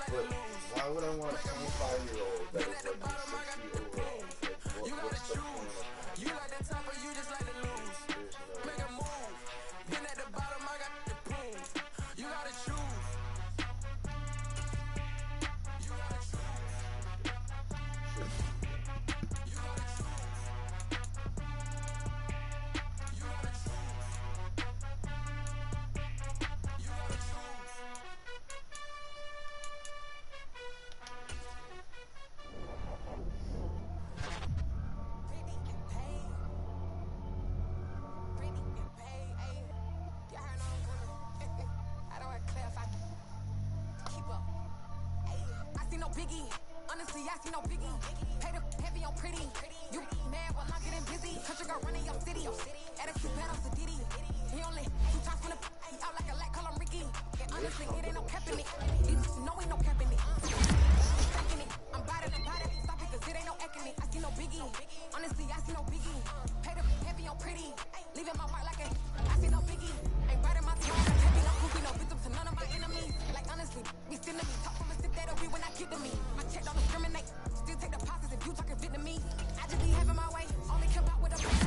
But why would I want a 25-year-old that is like 60 overall? Like what's the point of that? You like the top or you just like to lose? Make a move. Been at the bottom, I got the boom. You gotta choose. You gotta choose. Biggie, honestly, I see no biggie. Pay the heavy on pretty. You mad while I'm getting busy. Country girl running your city. Attitude bad on Diddy. He only 2 times from the he out like a light, call him Ricky. And honestly, it ain't no cap in it. No, ain't no cap in it. I'm biting, stop it, cause it ain't no acting it. I see no biggie. Honestly, I see no biggie. Pay the heavy on pretty. Leaving my mark like a I see no biggie. Ain't biting my tongue. Heavy, no goofy, no victim to none of my enemies. Like honestly, be still to me. Talk from a sip that'll be when I get to me. My check don't discriminate. Still take deposits if you talking Vietnamese. I just be having my way. Only come out with a face.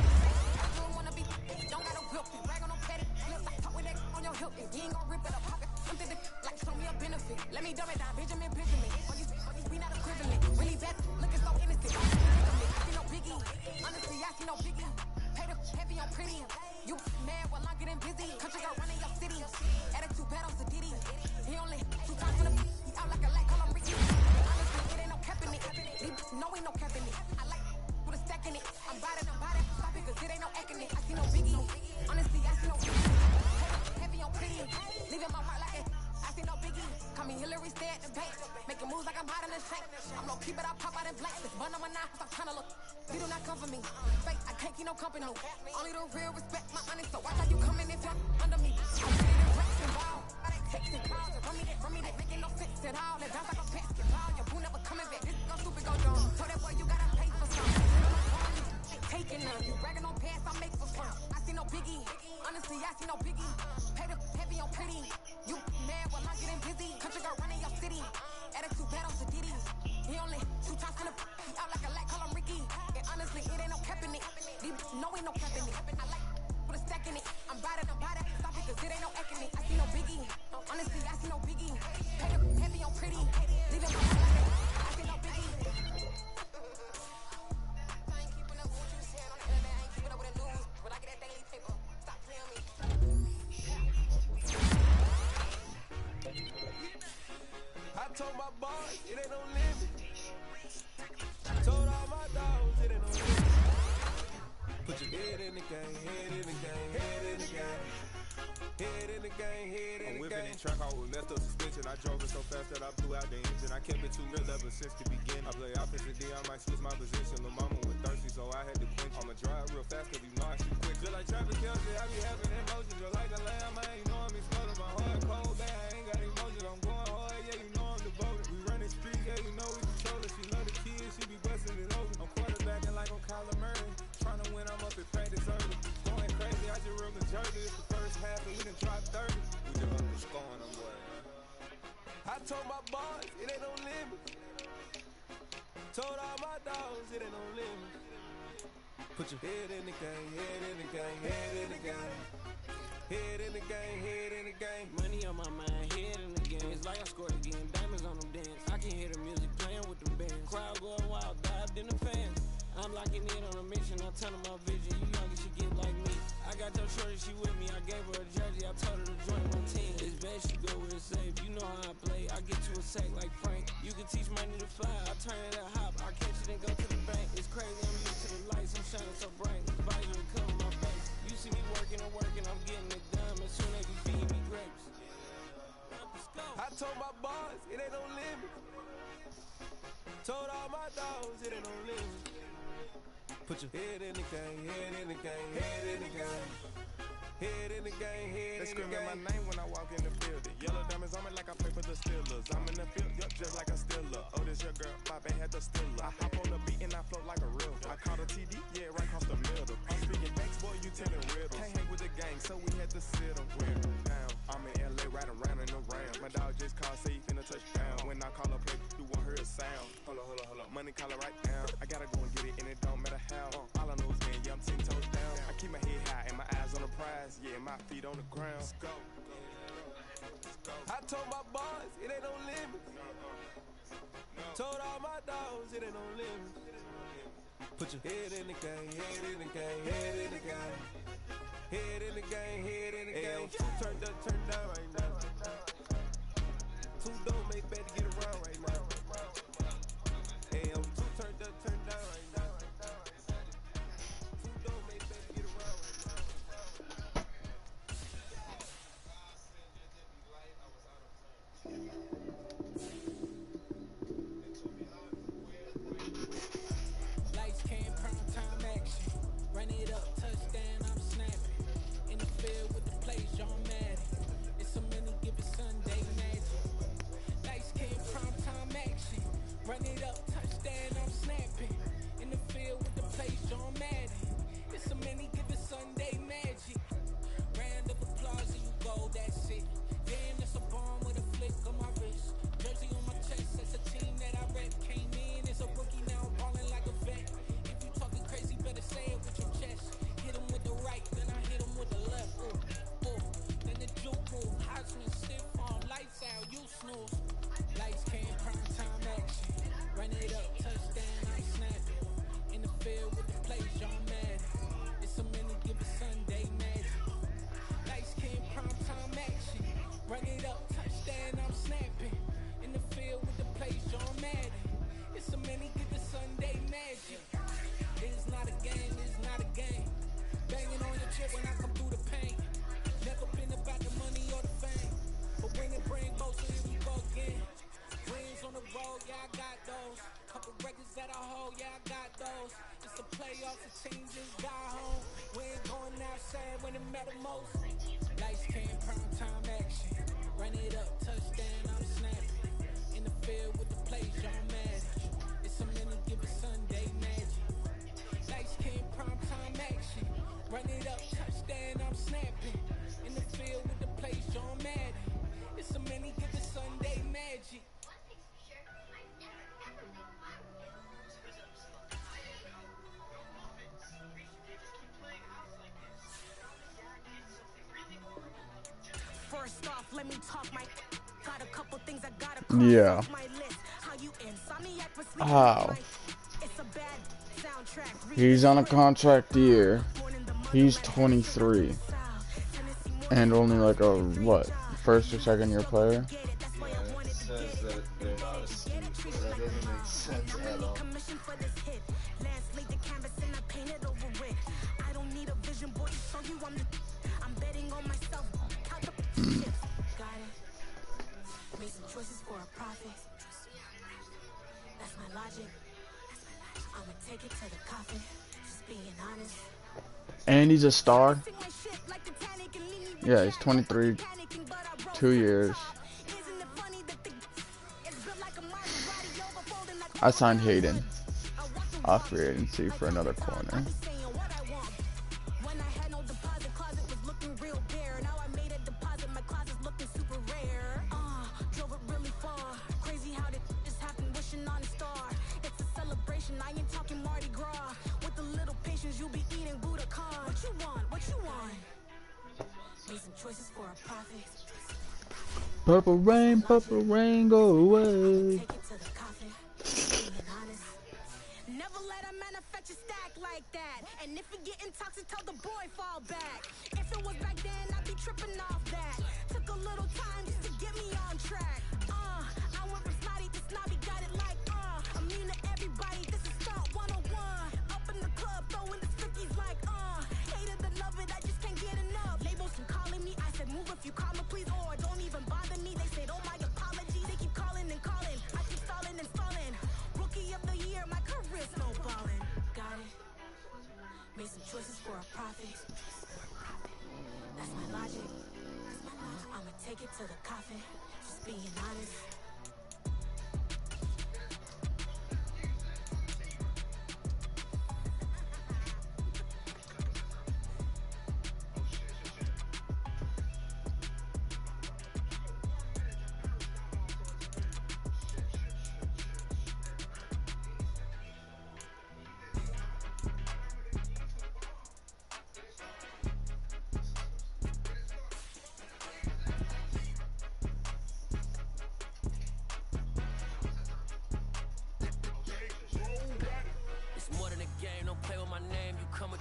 I don't wanna be. Don't gotta whip. Rag on no petty. Flips like talk with that on your hip. And you ain't gon' rip it up. Pocket. Something to like show me a benefit. Let me dumb it down. Benjamin. For you be not equivalent. Really bad. Looking so innocent. I see no biggie. Honestly, I see no biggie. Pay the heavy on pretty. You mad while I'm getting busy. Country girl running your city. Attitude bad on Diddy. He only 2 times from the he out like a light, call him Ricky. Honestly, it ain't no cap in it. No, ain't no cap in it. I like with a stack in it. I'm biting, stop it, cause it ain't no acting it. I see no biggie. Honestly, I see no biggie. Heavy on pretty. Leaving my heart like it. I see no biggie. Call me Hillary, stay at the bank. Making moves like I'm hiding in the shank. I'm low key, but I pop out in blanks. Bun on my knife, I'm trying to look. You do not come for me. Fake, I can't keep no company. Only the real respect my honest. So watch how you come in if you're under me. I'm getting in racks and ball. I done texting calls. Run me, that making no sense at all. That bounce like a basketball. Your boo never coming back. This go stupid, go dumb. So that boy, you gotta pay for something. Taking none. You bragging on pants, I make for fun. I see no biggie. Honestly, I see no biggie. Pay the heavy on pretty. You mad while I'm getting busy. Country girl running your city. Attitude bad on Diddy. He only 2 times from the he out like a light, call him Ricky. And honestly, it ain't no cap in it. No, ain't no cap in it. I like with a stack in it. I'm biting, stop it, cause it ain't no acting it. I see no biggie. Honestly, I see no biggie. Pay the heavy on pretty. Leaving my heart like it. I see no biggie. I ain't keeping up with what you saying on the internet. I ain't keeping up with the news. When I get that daily paper, stop playing me. I told my boys, it ain't no limit. Told all my dogs, it ain't no limit. Put your head in the game, head in the game, head in the game. Head in the game, head in the game. I'm whipping in track, I was messed up suspension. I drove it so fast that I blew out the engine. I kept it too real ever since the beginning. I play offensive D, I might switch my position. Lil' mama was thirsty, so I had to quench. I'ma drive real fast, cause you know I shoot quick. Just like Travis Kelce, I be having emotions. Just like a lamb, I ain't know I'm exploding. My heart cold, bad, I ain't got emotions. I'm going hard, yeah, you know I'm devoted. We running streets, yeah, you know we control it. She love the kids, she be busting it open. I'm quarterbacking like I'm Kyler Murray. Trying to win, I'm up at practice early. Going crazy, I just ripped the jersey. It's the first half, and we done dropped 30. We just up the scoring, I'm boy, man. I told my boys, it ain't no limit. Told all my dogs, it ain't no limit. Put your head in the game, head in the game, head in the game. Head in the game, head in the game. Money on my mind, head in the game. It's like I scored again, diamonds on them dance. I can hear the music playing with them bands. Crowd going wild, dived in the fans. I'm locking in on a mission, I tell her my vision. You young and she get like me. I got your shorty, she with me. I gave her a jersey, I told her to join my team. It's bad, she go where it's safe. You know how I play. I get to a sack like Frank. can teach money to fly. I turn it a hop, I catch it and go to the bank. It's crazy, I'm used to the lights, I'm shining so bright. Visor cover my face. You see me working and working, I'm getting it done. As soon as you feed me grapes. I told my boys, it ain't no limit. Told all my dogs, it ain't no limit. Put your head in the game, head in the game, head in the game. Head in the game, head They in the screaming game. my name when I walk in the building. Yellow diamonds on me like I play for the Steelers. I'm in the field, yup, just like a Steeler. Oh, this your girl, Bobby had the Steeler. I hop on the beat and I float like a river. I caught a TD, yeah, right across the middle. I'm speaking next, boy, you telling riddles. Can't hang with the gang, so we had to sit them with them down. I'm in LA, riding around in the round. My dog just called, say he finna touchdown. When I call a play, you won't hear a sound. Hold up, money call it right now. I gotta go and get it, and it don't matter how. All I know is, man, yeah, I'm 10 toes down. I keep my head high and my eyes on the prize. Yeah, my feet on the ground. Let's go. I told my boys, it ain't no limit. Told all my dogs, it ain't no limit. Put your head in the game, head in the game, head in the game. Head in the game, head in the game. Two turned up, turned down right now. Two don't make better get around right now. Hey, I'm two turned up, turned down right now. Two don't make better get around right now. Lights, cam, prime time action. Run it up, touchdown, I'm snapping. In the field with the plays, John Madden. It's a many given Sunday magic. Lights, cam, prime time action. Run it up, touchdown, I'm snapping. In the field with the plays, John Madden. It's a many given Sunday magic. Round of applause and you go, that's it. Damn, that's a bomb with a flick on my wrist. Jersey on my chest, that's a team that I rep. Came in as a rookie, now I'm balling like a vet. If you talking crazy, better say it with your chest. Hit him with the right, then I hit him with the left. Ooh, ooh. Then the juke move, Heisman, stiff arm, lights out, you snooze. Lights came, prime time action. Run it up, touchdown, I'm snapping. In the field with the plays, John Madden. It's a many given Sunday magic. Lights came, prime time action. Run it up, touchdown, I'm snapping. In the field with the plays, John Madden. It's a many given Sunday magic. It is not a game, it is not a game. Banging on your chip when I come through the paint. Never been about the money or the fame. But when it bring both, so here we go again. Rings on the road, yeah, I got those. Couple records that I hold, yeah, I got those. It's a playoff, the team just got home. We ain't going outside when it matter most. Lights came, prime time action. Run it up, touchdown, I'm snapping. In the field with the plays, John Madden. It's a many given Sunday magic. Lights came, prime time action. Run it up, touchdown, I'm snapping. In the field with the plays, John Madden. It's a many given Sunday magic. First off, let me talk my got a couple things I gotta Yeah. off my list. How you insomniac for sleeping How? tonight. It's a bad soundtrack. He's on a contract year. He's 23. And only like a, what, first or second year player? Yeah, it says that they're not a student. That doesn't make sense at all. Commission for this hit. Last laid the canvas and I painted over it. I don't need a vision board to show you I'm betting on myself. Count the chips. Got it. Made some choices for a profit. That's my logic. I'ma take it to the coffin. Just being honest. And he's a star. Yeah, he's 23, 2 years. I signed Hayden off free agency for another corner. Purple rain, go away. Never let a manufacture stack like that. And if you getting toxic, tell the boy fall back. If it was back then, I'd be tripping off that. Took a little time just to get me on track. I went from snotty to snobby, got make it to the coffin. Just being honest.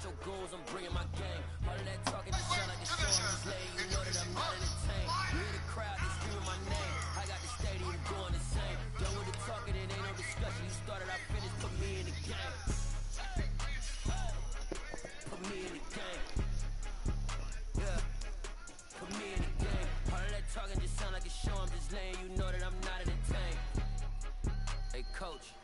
Your goals, I'm bringing my game. All of that talking just sound like a show. I'm just letting you know that I'm not entertained. You hear the crowd, they screaming my name. I got the stadium going insane. Done with the talking, it ain't no discussion. You started, I finished, put me in the game. Put me in the game. Yeah. Put me in the game. All of that talking just sound like a show. I'm just letting you know that I'm not entertained. Hey, coach.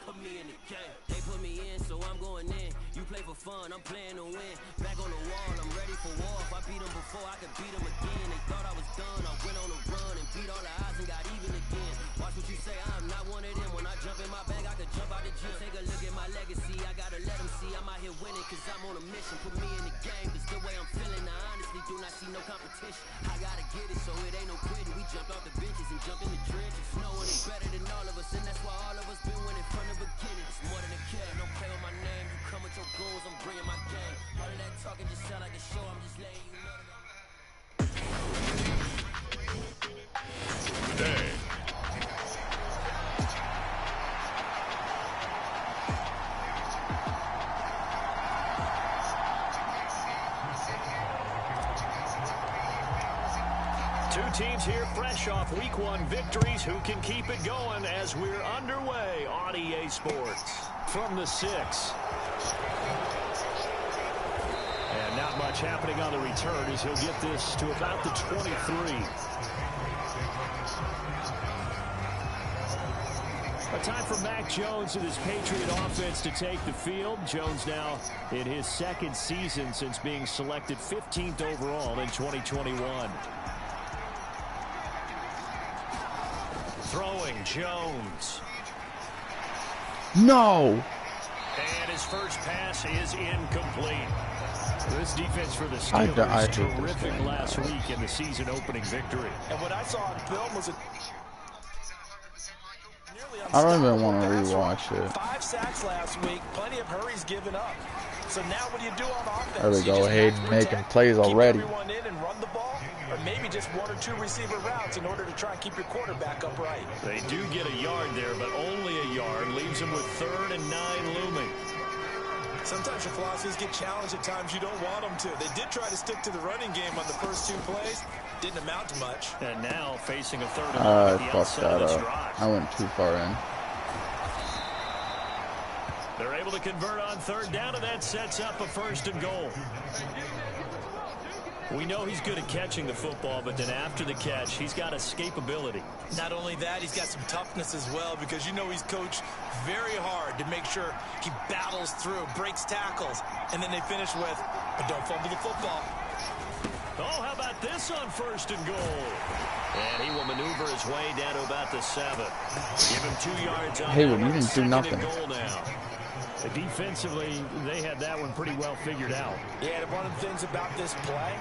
Put me in the game. They put me in, so I'm going in. You play for fun, I'm playing to win. Back on the wall, I'm ready for war. If I beat them before, I can beat them again. They thought I was done, I went on a run and beat all the odds and got even again. Watch what you say, I'm not one of them. When I jump in my bag, I can jump out the gym. Take a look at my legacy, I gotta let them see I'm out here winning, cause I'm on a mission. Put me in the game, cause the way I'm feeling, I honestly do not see no competition. I gotta get it, so it ain't no quitting. We jumped off the benches and jumped in the trenches. No one is better than all of us, and that's why all of us been winning from the beginning. It's more than a kid, don't play with my name. You come with your goals, I'm bringing my game. All of that talking just sound like a show, I'm just letting you know that Today. Two teams here fresh off Week 1 victories. Who can keep it going as we're underway on EA Sports from the 6. And not much happening on the return as he'll get this to about the 23. A time for Mac Jones and his Patriot offense to take the field. Jones now in his second season since being selected 15th overall in 2021. Throwing Jones. No. And his first pass is incomplete. This defense for the Steelers terrific last week in the season opening victory. And what I saw on film was a I don't even want to rewatch it. 5 sacks last week, plenty of hurries given up. So now what do you do on offense? There we go, Hayden making plays already. Keep everyone in and run the ball, or maybe just 1 or 2 receiver routes in order to try and keep your quarterback upright. They do get a yard there, but only a yard. Leaves them with 3rd and 9 looming. Sometimes your philosophies get challenged at times you don't want them to. They did try to stick to the running game on the first 2 plays. Didn't amount to much. And now facing a 3rd and 9 at the outset of this drive. I went too far in. They're able to convert on 3rd down, and that sets up a 1st and goal. We know he's good at catching the football, but then after the catch, he's got escapability. Not only that, he's got some toughness as well, because you know he's coached very hard to make sure he battles through, breaks tackles, and then they finish with, but don't fumble the football. Oh, how about this on 1st and goal? And he will maneuver his way down to about the 7. Give him 2 yards on Haywood, you didn't do nothing. goal now. Defensively, they had that one pretty well figured out. Yeah, and one of the things about this play,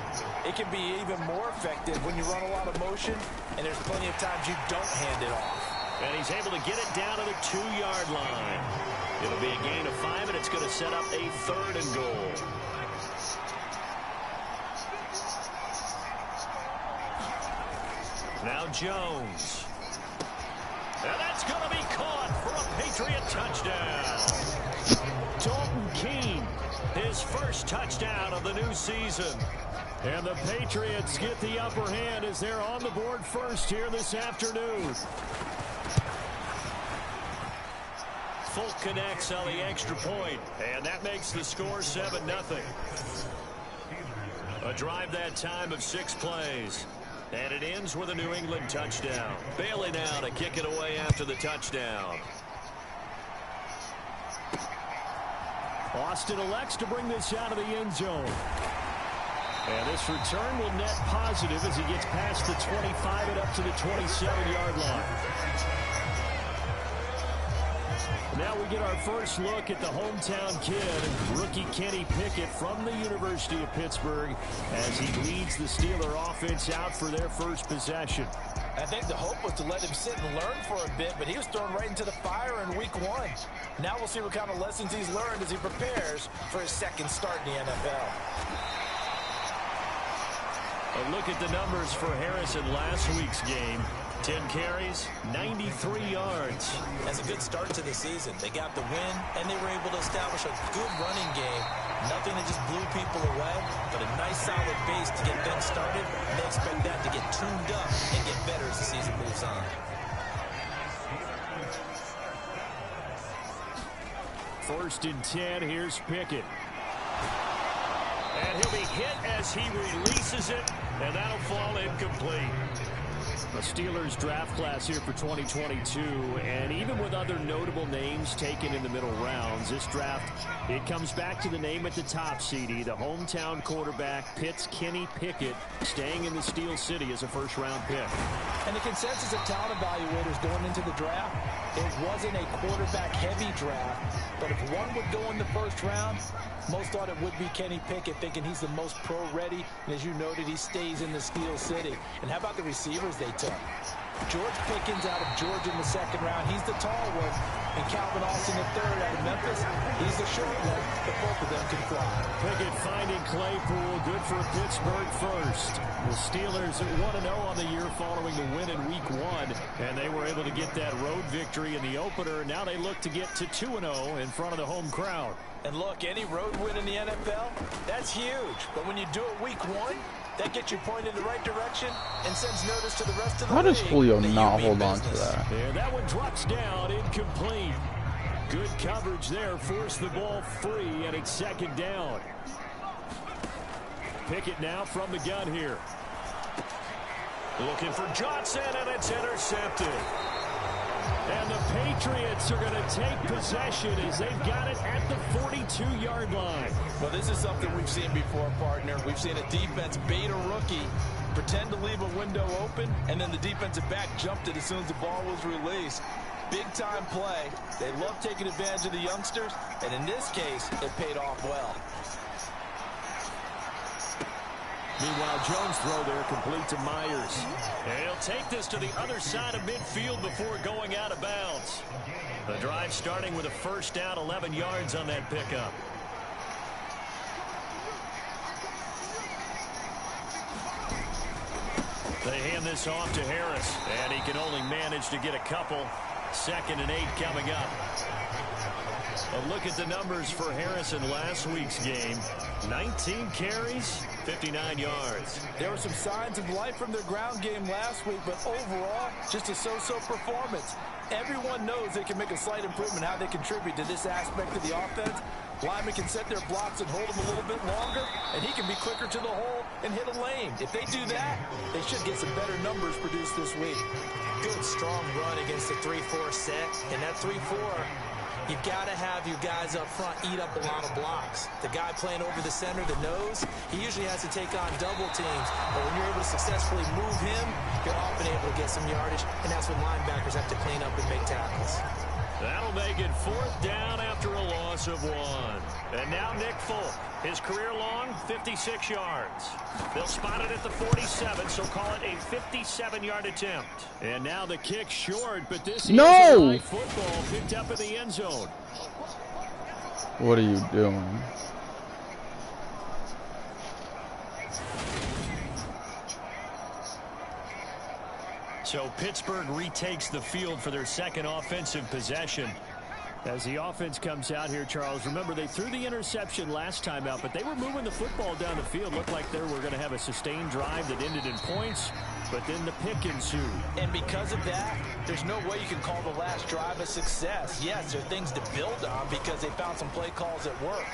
it can be even more effective when you run a lot of motion, and there's plenty of times you don't hand it off. And he's able to get it down to the 2-yard line. It'll be a gain of 5, and it's going to set up a 3rd and goal. Now Jones. And that's going to be caught for a Patriot touchdown. Dalton Keene, his first touchdown of the new season. And the Patriots get the upper hand as they're on the board first here this afternoon. Folk connects on the extra point, and that makes the score 7-0. A drive that time of 6 plays. And it ends with a New England touchdown. Bailey now to kick it away after the touchdown. Austin elects to bring this out of the end zone. And this return will net positive as he gets past the 25 and up to the 27-yard line. Now we get our first look at the hometown kid, rookie Kenny Pickett from the University of Pittsburgh, as he leads the Steeler offense out for their first possession. I think the hope was to let him sit and learn for a bit, but he was thrown right into the fire in week 1. Now we'll see what kind of lessons he's learned as he prepares for his second start in the NFL. A look at the numbers for Harris in last week's game. 10 carries, 93 yards. That's a good start to the season. They got the win, and they were able to establish a good running game. Nothing that just blew people away, but a nice solid base to get things started. And they expect that to get tuned up and get better as the season moves on. First and 10, here's Pickett. And he'll be hit as he releases it, and that'll fall incomplete. The Steelers draft class here for 2022, and even with other notable names taken in the middle rounds, this draft, it comes back to the name at the top, CD, the hometown quarterback, Pitt's Kenny Pickett, staying in the Steel City as a first-round pick. And the consensus of talent evaluators going into the draft, it wasn't a quarterback-heavy draft, but if one would go in the first round, most thought it would be Kenny Pickett, thinking he's the most pro-ready, and as you noted, he stays in the Steel City. And how about the receivers they took? George Pickens out of Georgia in the second round. He's the tall one. And Calvin Austin III out of Memphis. He's the short one, but both of them can fly. Pickett finding Claypool. Good for Pittsburgh first. The Steelers at 1-0 on the year following the win in week 1. And they were able to get that road victory in the opener. Now they look to get to 2-0 in front of the home crowd. And look, any road win in the NFL, that's huge. But when you do it week 1, that gets you pointed in the right direction and sends notice to the rest of the How does league Julio that not you mean hold on to business. that? Yeah, that one drops down, incomplete. Good coverage there, forced the ball free, and it's second down. Pickett now from the gun here. Looking for Johnson, and it's intercepted. And the Patriots are going to take possession as they've got it at the 42-yard line. Well, this is something we've seen before, partner. We've seen a defense bait a rookie, pretend to leave a window open, and then the defensive back jumped it as soon as the ball was released. Big-time play. They love taking advantage of the youngsters, and in this case, it paid off well. Meanwhile, Jones' throw there complete to Myers. And he'll take this to the other side of midfield before going out of bounds. The drive starting with a first down, 11 yards on that pickup. They hand this off to Harris, and he can only manage to get a couple. 2nd and 8 coming up. A look at the numbers for Harris in last week's game. 19 carries, 59 yards. There were some signs of life from their ground game last week, but overall, just a so-so performance. Everyone knows they can make a slight improvement how they contribute to this aspect of the offense. Linemen can set their blocks and hold them a little bit longer, and he can be quicker to the hole and hit a lane. If they do that, they should get some better numbers produced this week. Good, strong run against the 3-4 set, and that 3-4, you've got to have your guys up front eat up a lot of blocks. The guy playing over the center, the nose, he usually has to take on double teams. But when you're able to successfully move him, you're often able to get some yardage, and that's when linebackers have to clean up and make tackles. That'll make it 4th down after a loss of 1. And now Nick Folk. His career long, 56 yards. They'll spot it at the 47, so call it a 57-yard attempt. And now the kick short, but this is a football picked up in the end zone. What are you doing? So Pittsburgh retakes the field for their second offensive possession. As the offense comes out here, Charles, remember they threw the interception last time out, but they were moving the football down the field. Looked like they were going to have a sustained drive that ended in points, but then the pick ensued. And because of that, there's no way you can call the last drive a success. Yes, there are things to build on because they found some play calls that work.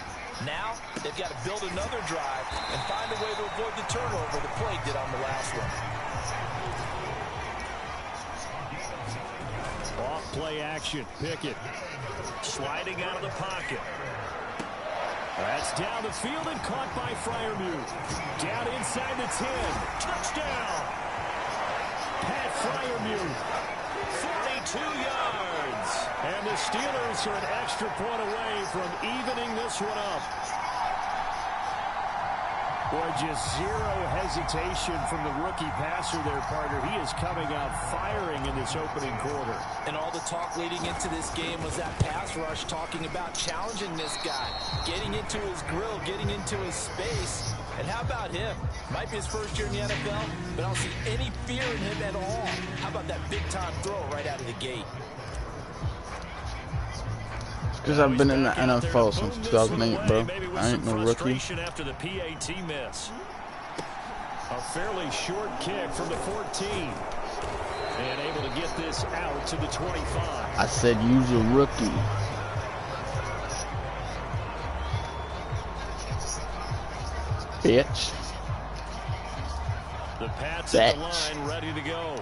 Now, they've got to build another drive and find a way to avoid the turnover the play did on the last one. Off play action. Pickett sliding out of the pocket. That's down the field and caught by Freiermuth. Down inside the 10. Touchdown. Pat Freiermuth. 42 yards. And the Steelers are an extra point away from evening this one up. Boy, just zero hesitation from the rookie passer there, partner. He is coming out firing in this opening quarter. And all the talk leading into this game was that pass rush, talking about challenging this guy, getting into his grill, getting into his space. And how about him? Might be his first year in the NFL, but I don't see any fear in him at all. How about that big-time throw right out of the gate? Because I've been in the NFL since 2008, bro. I ain't no rookie. After the PAT miss. A fairly short kick from the 14. And able to get this out to the 25. I said use a rookie. Bitch. The Pats at the line ready to go.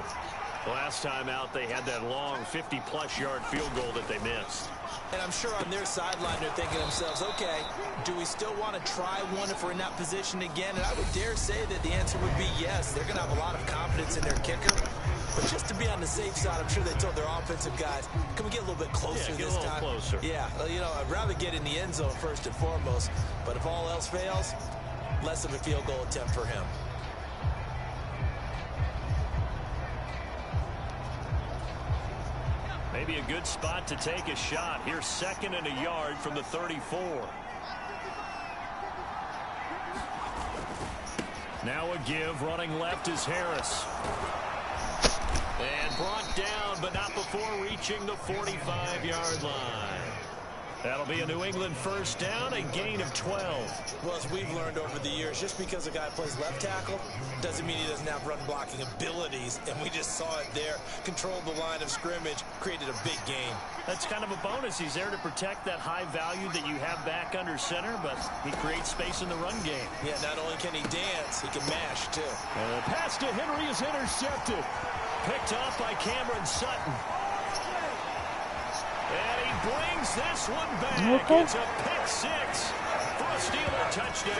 Last time out, they had that long 50-plus yard field goal that they missed. And I'm sure on their sideline they're thinking to themselves, okay, do we still want to try one if we're in that position again? And I would dare say that the answer would be yes. They're going to have a lot of confidence in their kicker. But just to be on the safe side, I'm sure they told their offensive guys, can we get a little bit closer this time? Closer. Yeah, you know, I'd rather get in the end zone first and foremost. But if all else fails, less of a field goal attempt for him. Maybe a good spot to take a shot. Here's 2nd and a yard from the 34. Now a give. Running left is Harris. And brought down, but not before reaching the 45-yard line. That'll be a New England first down, a gain of 12. Well, as we've learned over the years, just because a guy plays left tackle doesn't mean he doesn't have run blocking abilities. And we just saw it there. Controlled the line of scrimmage, created a big gain. That's kind of a bonus. He's there to protect that high value that you have back under center, but he creates space in the run game. Yeah, not only can he dance, he can mash, too. And the pass to Henry is intercepted. Picked off by Cameron Sutton. And he brings this one back. It's a pick 6 for a Steeler touchdown.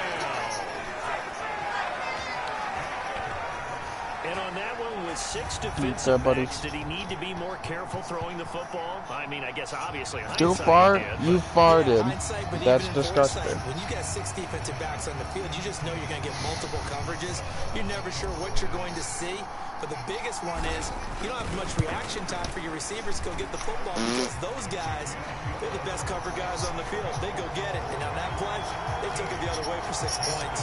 And on that one with 6 defensive backs, did he need to be more careful throwing the football? I mean, I guess obviously too far. You farted. That's disgusting. When you got 6 defensive backs on the field, you just know you're going to get multiple coverages. You're never sure what you're going to see. But the biggest one is you don't have much reaction time for your receivers to go get the football because those guys, they're the best cover guys on the field. They go get it. And on that play, they took it the other way for 6 points.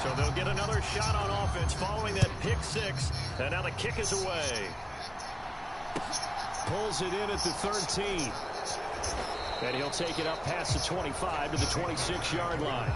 So they'll get another shot on offense following that pick 6. And now the kick is away. Pulls it in at the 13. And he'll take it up past the 25 to the 26-yard line.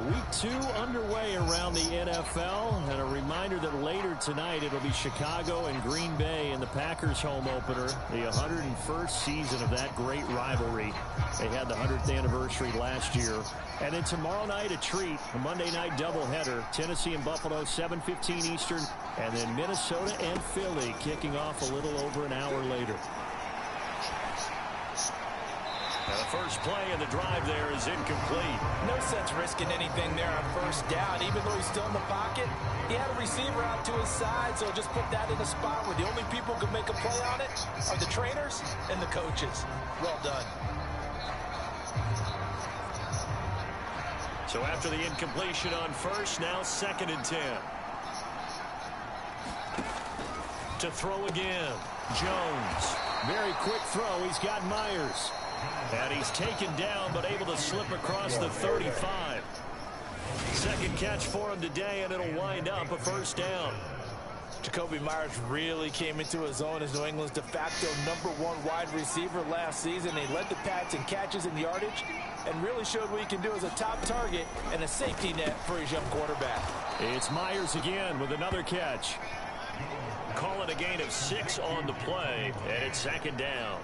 Week 2 underway around the NFL, and a reminder that later tonight it'll be Chicago and Green Bay in the Packers home opener, the 101st season of that great rivalry. They had the 100th anniversary last year. And then tomorrow night a treat, a Monday night doubleheader, Tennessee and Buffalo, 7:15 Eastern, and then Minnesota and Philly kicking off a little over an hour later. Now the first play of the drive there is incomplete. No sense risking anything there on first down. Even though he's still in the pocket, he had a receiver out to his side, so just put that in a spot where the only people who can make a play on it are the trainers and the coaches. Well done. So after the incompletion on first, now 2nd and 10. To throw again, Jones. Very quick throw. He's got Myers. And he's taken down, but able to slip across the 35. Second catch for him today, and it'll wind up a first down. Jacoby Myers really came into his own as New England's de facto #1 wide receiver last season. He led the Pats in catches and yardage and really showed what he can do as a top target and a safety net for his young quarterback. It's Myers again with another catch. Call it a gain of 6 on the play, and it's 2nd down.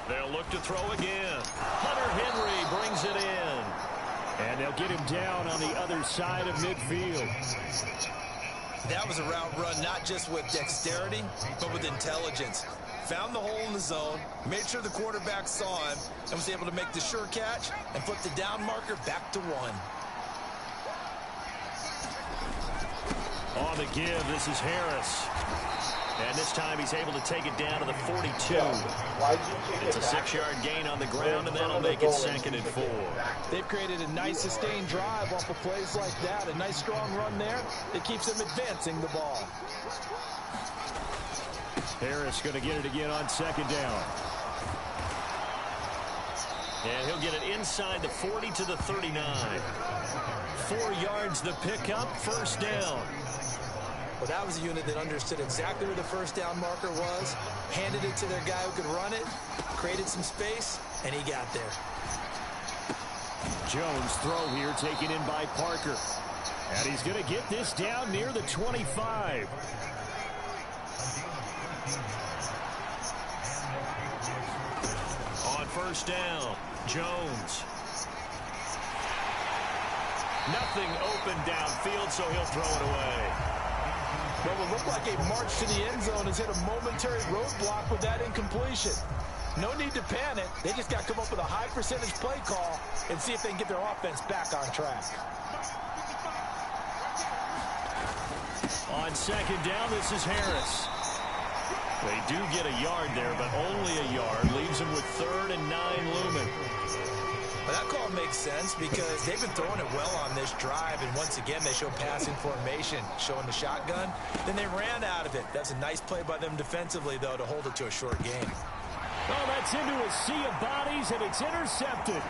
They'll look to throw again. Hunter Henry brings it in. And they'll get him down on the other side of midfield. That was a route run not just with dexterity, but with intelligence. Found the hole in the zone, made sure the quarterback saw him, and was able to make the sure catch and flip the down marker back to 1. On the give, this is Harris. And this time he's able to take it down to the 42. It's a 6-yard gain on the ground, and that'll make it 2nd and 4. They've created a nice sustained drive off of plays like that. A nice strong run there that keeps them advancing the ball. Harris going to get it again on 2nd down. And he'll get it inside the 40 to the 39. 4 yards the pickup, 1st down. Well, that was a unit that understood exactly where the 1st down marker was, handed it to their guy who could run it, created some space, and he got there. Jones throw here taken in by Parker. And he's going to get this down near the 25. On 1st down, Jones. Nothing open downfield, so he'll throw it away. What will look like a march to the end zone has hit a momentary roadblock with that incompletion. No need to panic. They just got to come up with a high percentage play call and see if they can get their offense back on track. On 2nd down, this is Harris. They do get a yard there, but only a yard. Leaves them with 3rd and 9 looming. Well, that call makes sense because they've been throwing it well on this drive, and once again they show passing formation, showing the shotgun. Then they ran out of it. That's a nice play by them defensively, though, to hold it to a short game. Oh, that's into a sea of bodies, and it's intercepted.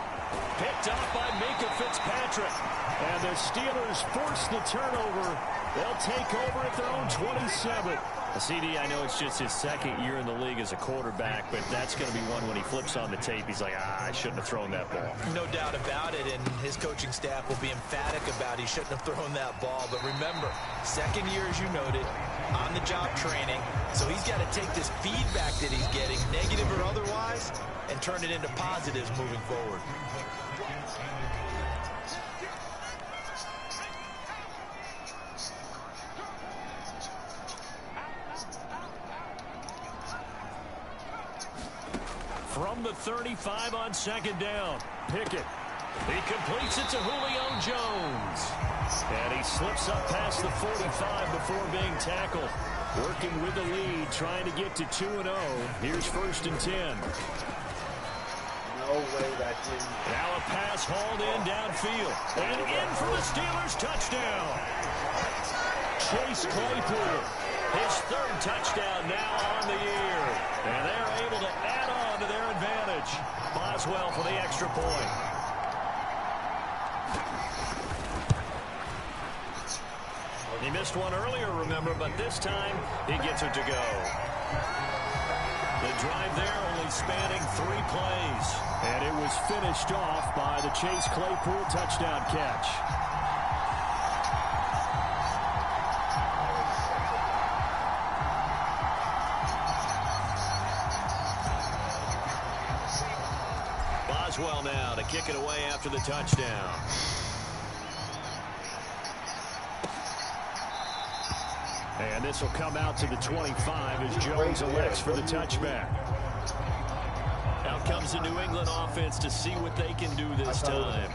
Picked off by Minka Fitzpatrick. And the Steelers force the turnover. They'll take over at their own 27. CD, I know it's just his 2nd year in the league as a quarterback, but that's going to be one when he flips on the tape. He's like, I shouldn't have thrown that ball. No doubt about it, and his coaching staff will be emphatic about he shouldn't have thrown that ball. But remember, 2nd year, as you noted, on-the-job training. So he's got to take this feedback that he's getting, negative or otherwise, and turn it into positives moving forward. From the 35 on 2nd down, Pickett. He completes it to Julio Jones. And he slips up past the 45 before being tackled. Working with the lead, trying to get to 2-0. Here's 1st and 10. No way that didn't. Now a pass hauled in downfield. And in for the Steelers' touchdown. Chase Claypool. His 3rd touchdown now on the year. And they're able to add on to their advantage. Boswell for the extra point. He missed one earlier, remember, but this time he gets it to go. The drive there only spanning 3 plays. And it was finished off by the Chase Claypool touchdown catch. Boswell now to kick it away after the touchdown. And this will come out to the 25 as Jones elects for the touchback. Out comes the New England offense to see what they can do this time.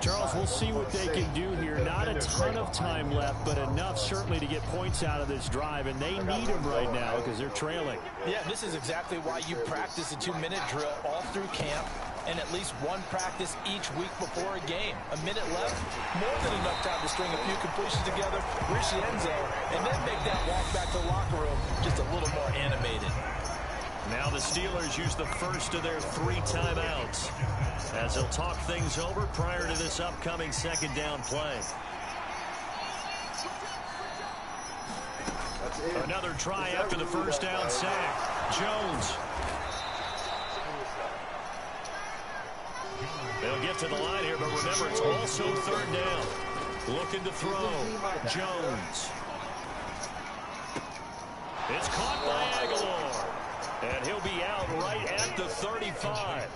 Charles, we'll see what they can do here. Not a ton of time left, but enough certainly to get points out of this drive, and they need them right now because they're trailing. Yeah, this is exactly why you practice a 2-minute drill all through camp and at least one practice each week before a game. A minute left, more than enough time to string a few completions together, reach the end zone, and then make that walk back to the locker room just a little more animated. Now the Steelers use the first of their 3 timeouts as they'll talk things over prior to this upcoming second down play. Another try after the first down sack. Jones. They'll get to the line here, but remember, it's also third down. Looking to throw. Jones. It's caught by Aguilar. And he'll be out right at the 35.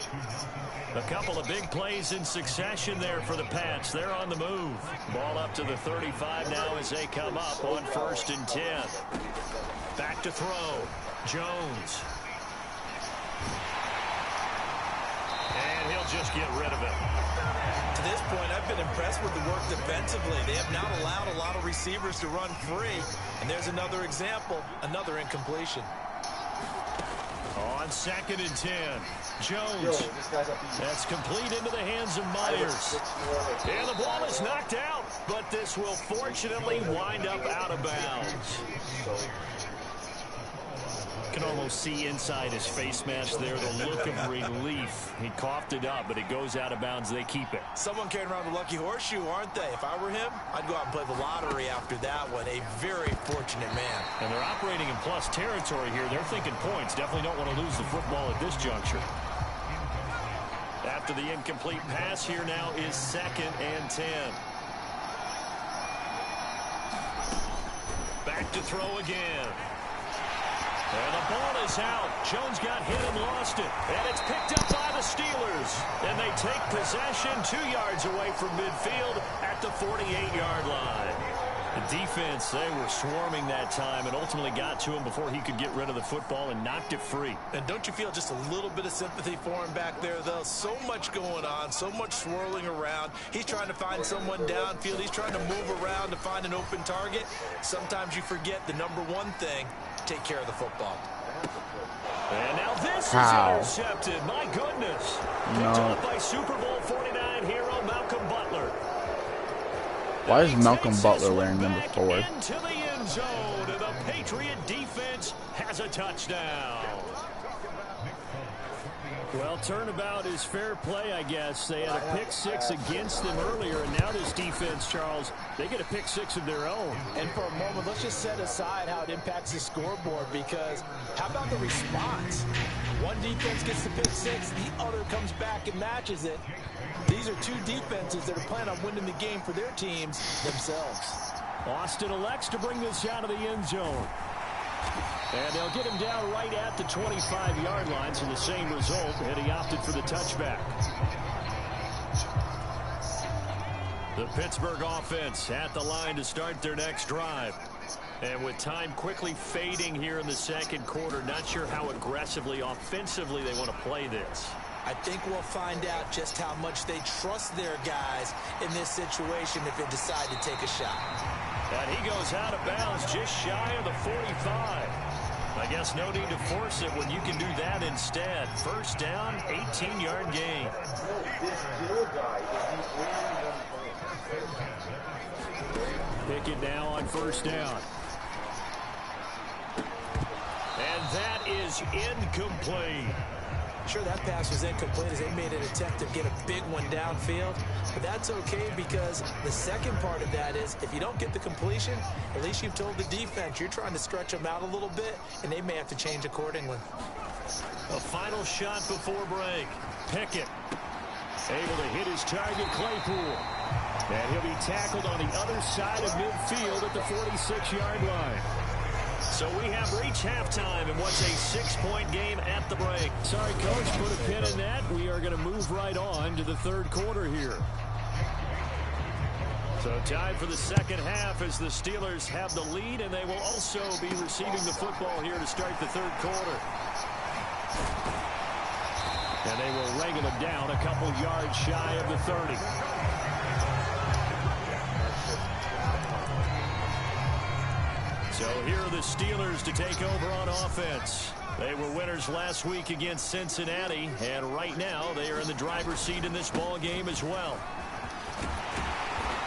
A couple of big plays in succession there for the Pats. They're on the move. Ball up to the 35 now as they come up on 1st and 10. Back to throw. Jones. And he'll just get rid of it. To this point, I've been impressed with the work defensively. They have not allowed a lot of receivers to run free. And there's another example, another incompletion. On 2nd and 10, Jones. That's complete into the hands of Myers. And the ball is knocked out, but this will fortunately wind up out of bounds. Can almost see inside his face mask there the look of relief. He coughed it up, but it goes out of bounds. They keep it. Someone carrying around the lucky horseshoe, aren't they? If I were him, I'd go out and play the lottery after that one. A very fortunate man. And they're operating in plus territory here. They're thinking points. Definitely don't want to lose the football at this juncture. After the incomplete pass, here now is 2nd and 10. Back to throw again. And the ball is out. Jones got hit and lost it. And it's picked up by the Steelers. And they take possession 2 yards away from midfield at the 48-yard line. The defense, they were swarming that time and ultimately got to him before he could get rid of the football and knocked it free. And don't you feel just a little bit of sympathy for him back there, though? So much going on, so much swirling around. He's trying to find someone downfield. He's trying to move around to find an open target. Sometimes you forget the number one thing. Take care of the football. And now this is intercepted. My goodness. Picked up by Super Bowl 49 hero Malcolm Butler. Why is Malcolm Butler wearing number 4? Into the end zone, and the Patriot defense has a touchdown. Well, turnabout is fair play, I guess. They had a pick 6 against them earlier, and now this defense, Charles, they get a pick 6 of their own. And for a moment, let's just set aside how it impacts the scoreboard, because how about the response? One defense gets the pick 6, the other comes back and matches it. These are 2 defenses that are planning on winning the game for their teams themselves. Austin elects to bring this out of the end zone. And they'll get him down right at the 25-yard line, so the same result, and he opted for the touchback. The Pittsburgh offense at the line to start their next drive. And with time quickly fading here in the second quarter, not sure how aggressively, offensively they want to play this. I think we'll find out just how much they trust their guys in this situation if they decide to take a shot. And he goes out of bounds just shy of the 45. I guess no need to force it when you can do that instead. First down, 18-yard gain. Pick it now on first down. And that is incomplete. Sure, that pass was incomplete as they made an attempt to get a big one downfield. But that's okay, because the second part of that is if you don't get the completion, at least you've told the defense you're trying to stretch them out a little bit, and they may have to change accordingly. A final shot before break. Pickett able to hit his target, Claypool. And he'll be tackled on the other side of midfield at the 46-yard line. So we have reached halftime in what's a 6-point game at the break. Sorry, Coach, put a pin in that. We are going to move right on to the third quarter here. So tied for the second half as the Steelers have the lead, and they will also be receiving the football here to start the third quarter. And they will wrangle him down a couple yards shy of the 30. So here are the Steelers to take over on offense. They were winners last week against Cincinnati, and right now they are in the driver's seat in this ball game as well.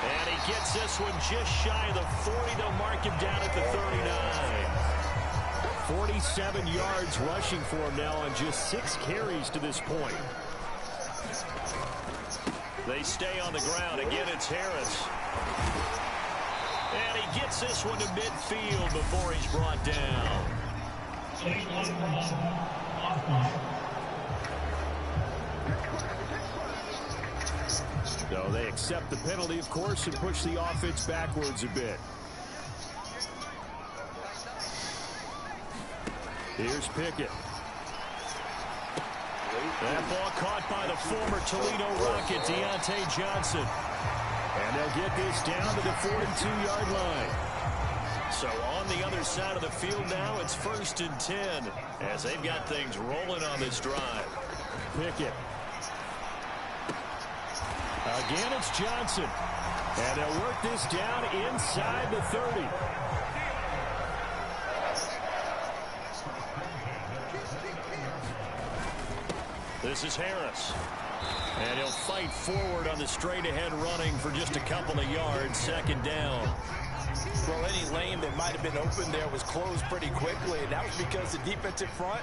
And he gets this one just shy of the 40. They'll mark him down at the 39. 47 yards rushing for him now on just 6 carries to this point. They stay on the ground. Again, it's Harris. And he gets this one to midfield before he's brought down. So they accept the penalty, of course, and push the offense backwards a bit. Here's Pickett. That ball caught by the former Toledo Rocket, Deontay Johnson. And they'll get this down to the 42-yard line. So on the other side of the field now, it's 1st and 10 as they've got things rolling on this drive. Pickett. Again, it's Johnson. And they'll work this down inside the 30. This is Harris. And he'll fight forward on the straight-ahead running for just a couple of yards. 2nd down. Well, any lane that might have been open there was closed pretty quickly, and that was because the defensive front,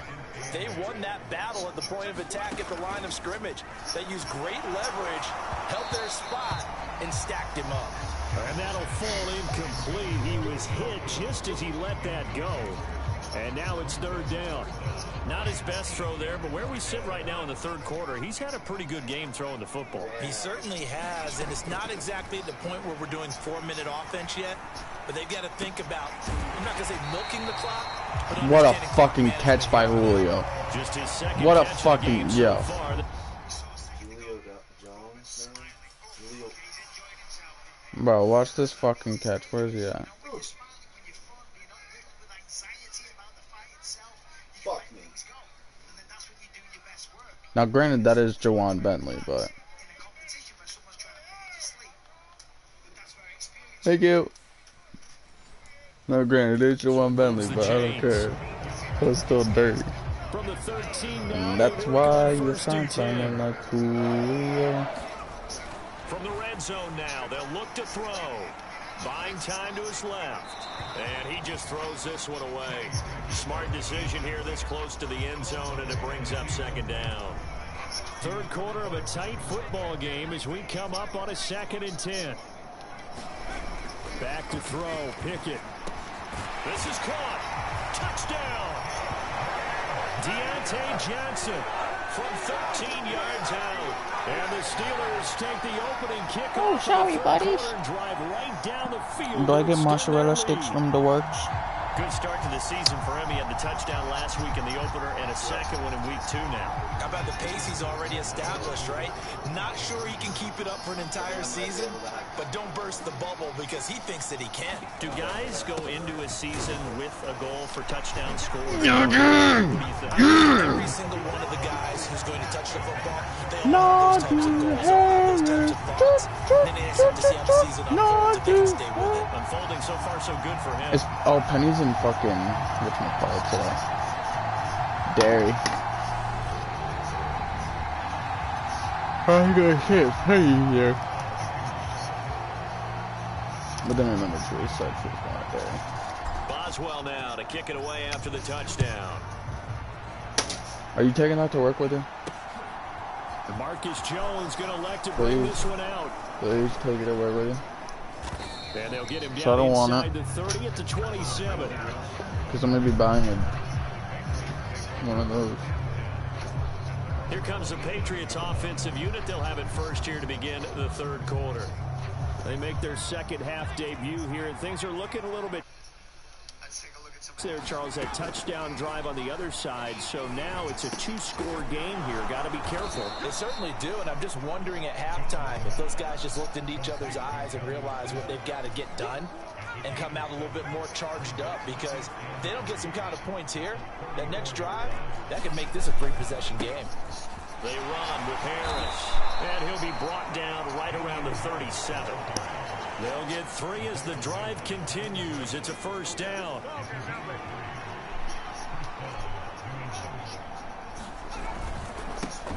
they won that battle at the point of attack at the line of scrimmage. They used great leverage, held their spot, and stacked him up. And that'll fall incomplete. He was hit just as he let that go. And now it's 3rd down. Not his best throw there, but where we sit right now in the 3rd quarter, he's had a pretty good game throwing the football. He certainly has, and it's not exactly at the point where we're doing 4-minute offense yet, but they've got to think about, I'm not going to say milking the clock, but what a fucking catch by Julio. Just his second what a catch fucking, so yo. far. Julio Jones, man. Julio. Bro, watch this fucking catch. Where's he at? Fuck me. Now, granted, that is Jawan Bentley, but... Thank you. No, granted, it's Jawan Bentley, but I don't care. It's still dirty. From the 13 And that's why you sound something like Julio. From the red zone now, they'll look to throw. Buying time to his left. And he just throws this one away. Smart decision here this close to the end zone, and it brings up 2nd down. 3rd quarter of a tight football game as we come up on a 2nd and 10. Back to throw, Pickett. This is caught. Touchdown. Deontay Johnson from 13 yards out. And the Steelers take the opening kickoff. Oh, sorry, buddies. Drive right down the field. Do I get mozzarella sticks from the works? Good start to the season for him. He had the touchdown last week in the opener and a 2nd one in week 2 now. How about the pace he's already established, right? Not sure he can keep it up for an entire season, but don't burst the bubble because he thinks that he can. Do guys go into a season with a goal for touchdown scores? Every single one of the guys who's going to touch the football, they all have those types of goals, all those types of thoughts. Then they expect to see how the season unfolds if they can stay with it. Unfolding so far so good for him. It's, oh, Penny's in fucking, whatchamacallit today? Dairy. I'm gonna say Penny here. But then I remember Julie said she was not there. Boswell now to kick it away after the touchdown. Are you taking that to work with you? Marcus Jones going to elect to bring this one out. Please take it to work with you. And they'll get him down So I don't want inside it. the 30 at the 27. Because I'm going to be buying one of those. Here comes the Patriots offensive unit. They'll have it first here to begin the 3rd quarter. They make their 2nd half debut here, and things are looking a little bit there, Charles. That touchdown drive on the other side, so now it's a 2-score game here. Got to be careful. They certainly do, and I'm just wondering at halftime if those guys just looked into each other's eyes and realized what they've got to get done and come out a little bit more charged up, because if they don't get some kind of points here, that next drive, that could make this a 3-possession game. They run with Harris, and he'll be brought down right around the 37. They'll get 3 as the drive continues. It's a 1st down.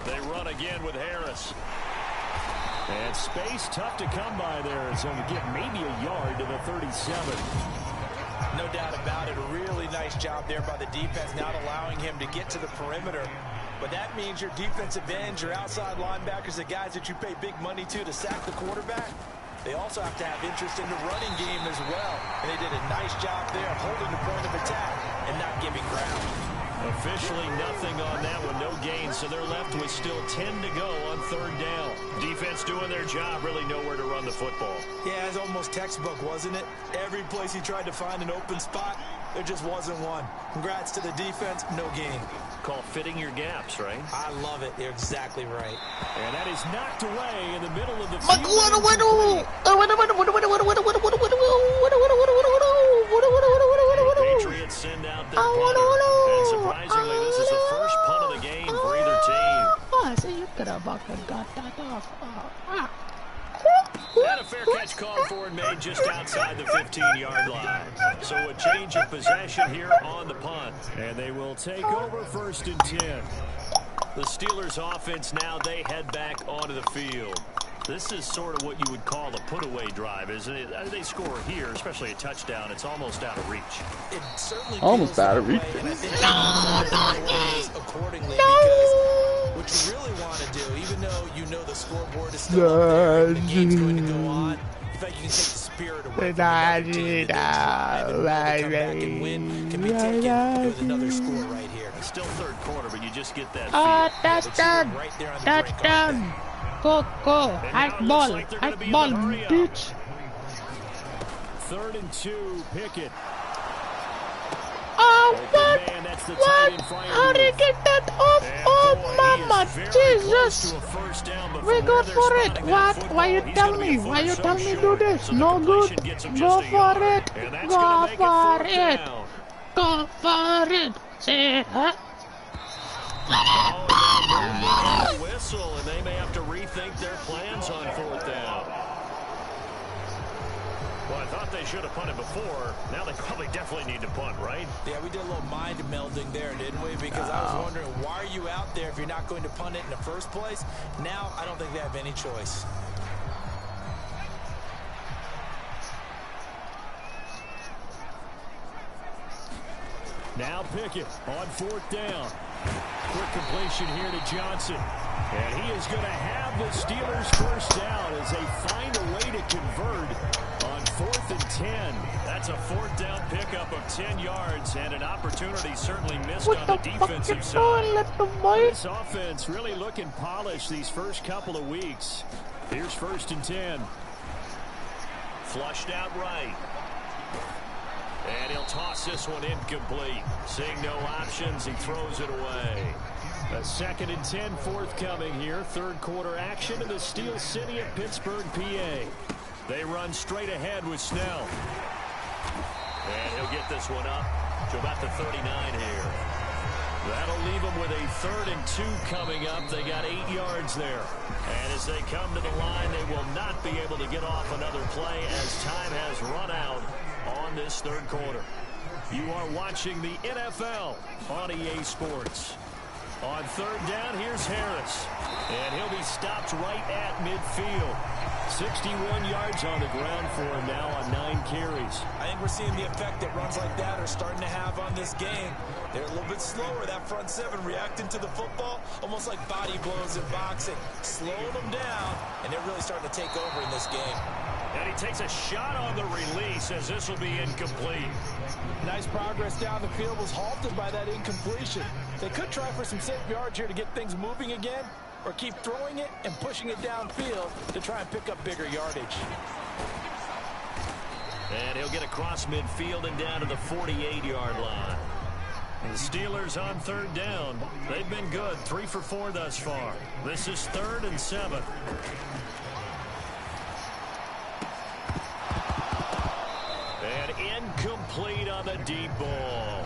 They run again with Harris. And space tough to come by there, so we get maybe a yard to the 37. No no doubt about it. A really nice job there by the defense, not allowing him to get to the perimeter. But that means your defensive ends, your outside linebackers, the guys that you pay big money to sack the quarterback, they also have to have interest in the running game as well. And they did a nice job there of holding the point of attack and not giving ground. Officially nothing on that one, no gain, so they're left with still 10 to go on third down. Defense doing their job, really nowhere to run the football. Yeah, it's almost textbook, wasn't it? Every place he tried to find an open spot, there just wasn't one. Congrats to the defense, no gain. Called fitting your gaps, right? I love it. You're exactly right. And that is knocked away in the middle of the field. Patriots send out their punter. And surprisingly, this is the first punt of the game for either team. So you could have fucking got that off. And a fair catch called for and made just outside the 15-yard line. So a change of possession here on the punt. And they will take over 1st and 10. The Steelers offense now, they head back onto the field. This is sort of what you would call a put-away drive, isn't it? They score here, especially a touchdown. It's almost out of reach. It certainly almost out of reach. And I think accordingly, because what you really want to do, even though you know the scoreboard is still up there, and the game's going to go on, in fact, you can take the spirit away from another team. The drive and will to come back and win can be taken with another score right here. It's still third quarter, but you just get that feel. Touchdown! Right there on the Touchdown! Go, high ball, bitch. 3rd and 2, Pickett. Oh, what? How did he get that off? Oh, mama, Jesus. We go for it. What? Why you tell me? Why you tell me do this? No good. Go for it. Go for it. Go for it. Say, huh? Whistle, and they may have to rethink their plans on 4th down. Well, I thought they should have punted before. Now they probably definitely need to punt, right? Yeah, we did a little mind melding there, didn't we? Because I was wondering, why are you out there if you're not going to punt it in the first place? Now, I don't think they have any choice. Now Pickett on 4th down. Quick completion here to Johnson. And he is going to have the Steelers first down as they find a way to convert on 4th and 10. That's a 4th down pickup of 10 yards and an opportunity certainly missed on the defensive side. This offense really looking polished these first couple of weeks. Here's 1st and 10. Flushed out right. And he'll toss this one incomplete. Seeing no options, he throws it away. A 2nd and 10 forthcoming here. Third quarter action in the Steel City of Pittsburgh, PA. They run straight ahead with Snell. And he'll get this one up to about the 39 here. That'll leave them with a 3rd and 2 coming up. They got 8 yards there. And as they come to the line, they will not be able to get off another play as time has run out on this third quarter. You are watching the NFL on EA Sports. On 3rd down, here's Harris. And he'll be stopped right at midfield. 61 yards on the ground for him now on 9 carries. I think we're seeing the effect that runs like that are starting to have on this game. They're a little bit slower, that front 7 reacting to the football, almost like body blows in boxing. Slowing them down, and they're really starting to take over in this game. And he takes a shot on the release as this will be incomplete. Nice progress down the field was halted by that incompletion. They could try for some safe yards here to get things moving again, or keep throwing it and pushing it downfield to try and pick up bigger yardage. And he'll get across midfield and down to the 48-yard line. The Steelers on 3rd down. They've been good, 3 for 4 thus far. This is 3rd and 7. And incomplete on the deep ball.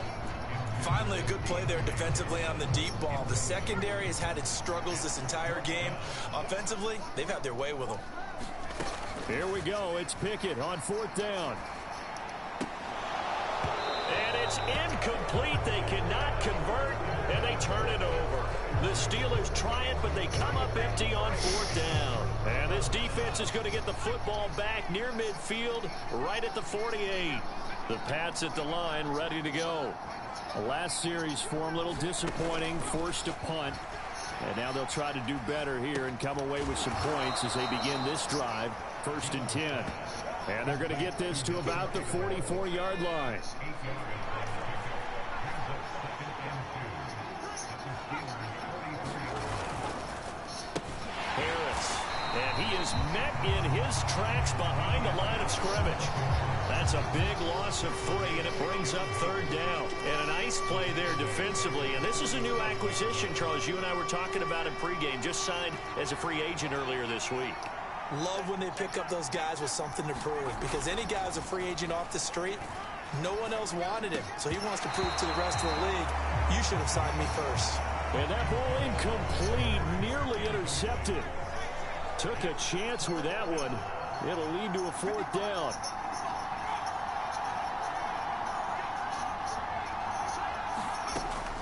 Finally, a good play there defensively on the deep ball. The secondary has had its struggles this entire game. Offensively, they've had their way with them. Here we go. It's Pickett on 4th down. And it's incomplete. They cannot convert, and they turn it over. The Steelers try it, but they come up empty on 4th down. And this defense is going to get the football back near midfield, right at the 48. The Pats at the line, ready to go. The last series form a little disappointing, forced to punt. And now they'll try to do better here and come away with some points as they begin this drive, 1st and 10. And they're going to get this to about the 44-yard line. Harris, and he is met in his tracks behind the line of scrimmage. That's a big loss of 3, and it brings up 3rd down. And a nice play there defensively. And this is a new acquisition, Charles. You and I were talking about in pregame. Just signed as a free agent earlier this week. Love when they pick up those guys with something to prove, because any guy who's a free agent off the street, no one else wanted him. So he wants to prove to the rest of the league, you should have signed me first. And that ball incomplete, nearly intercepted. Took a chance with that one. It'll lead to a 4th down.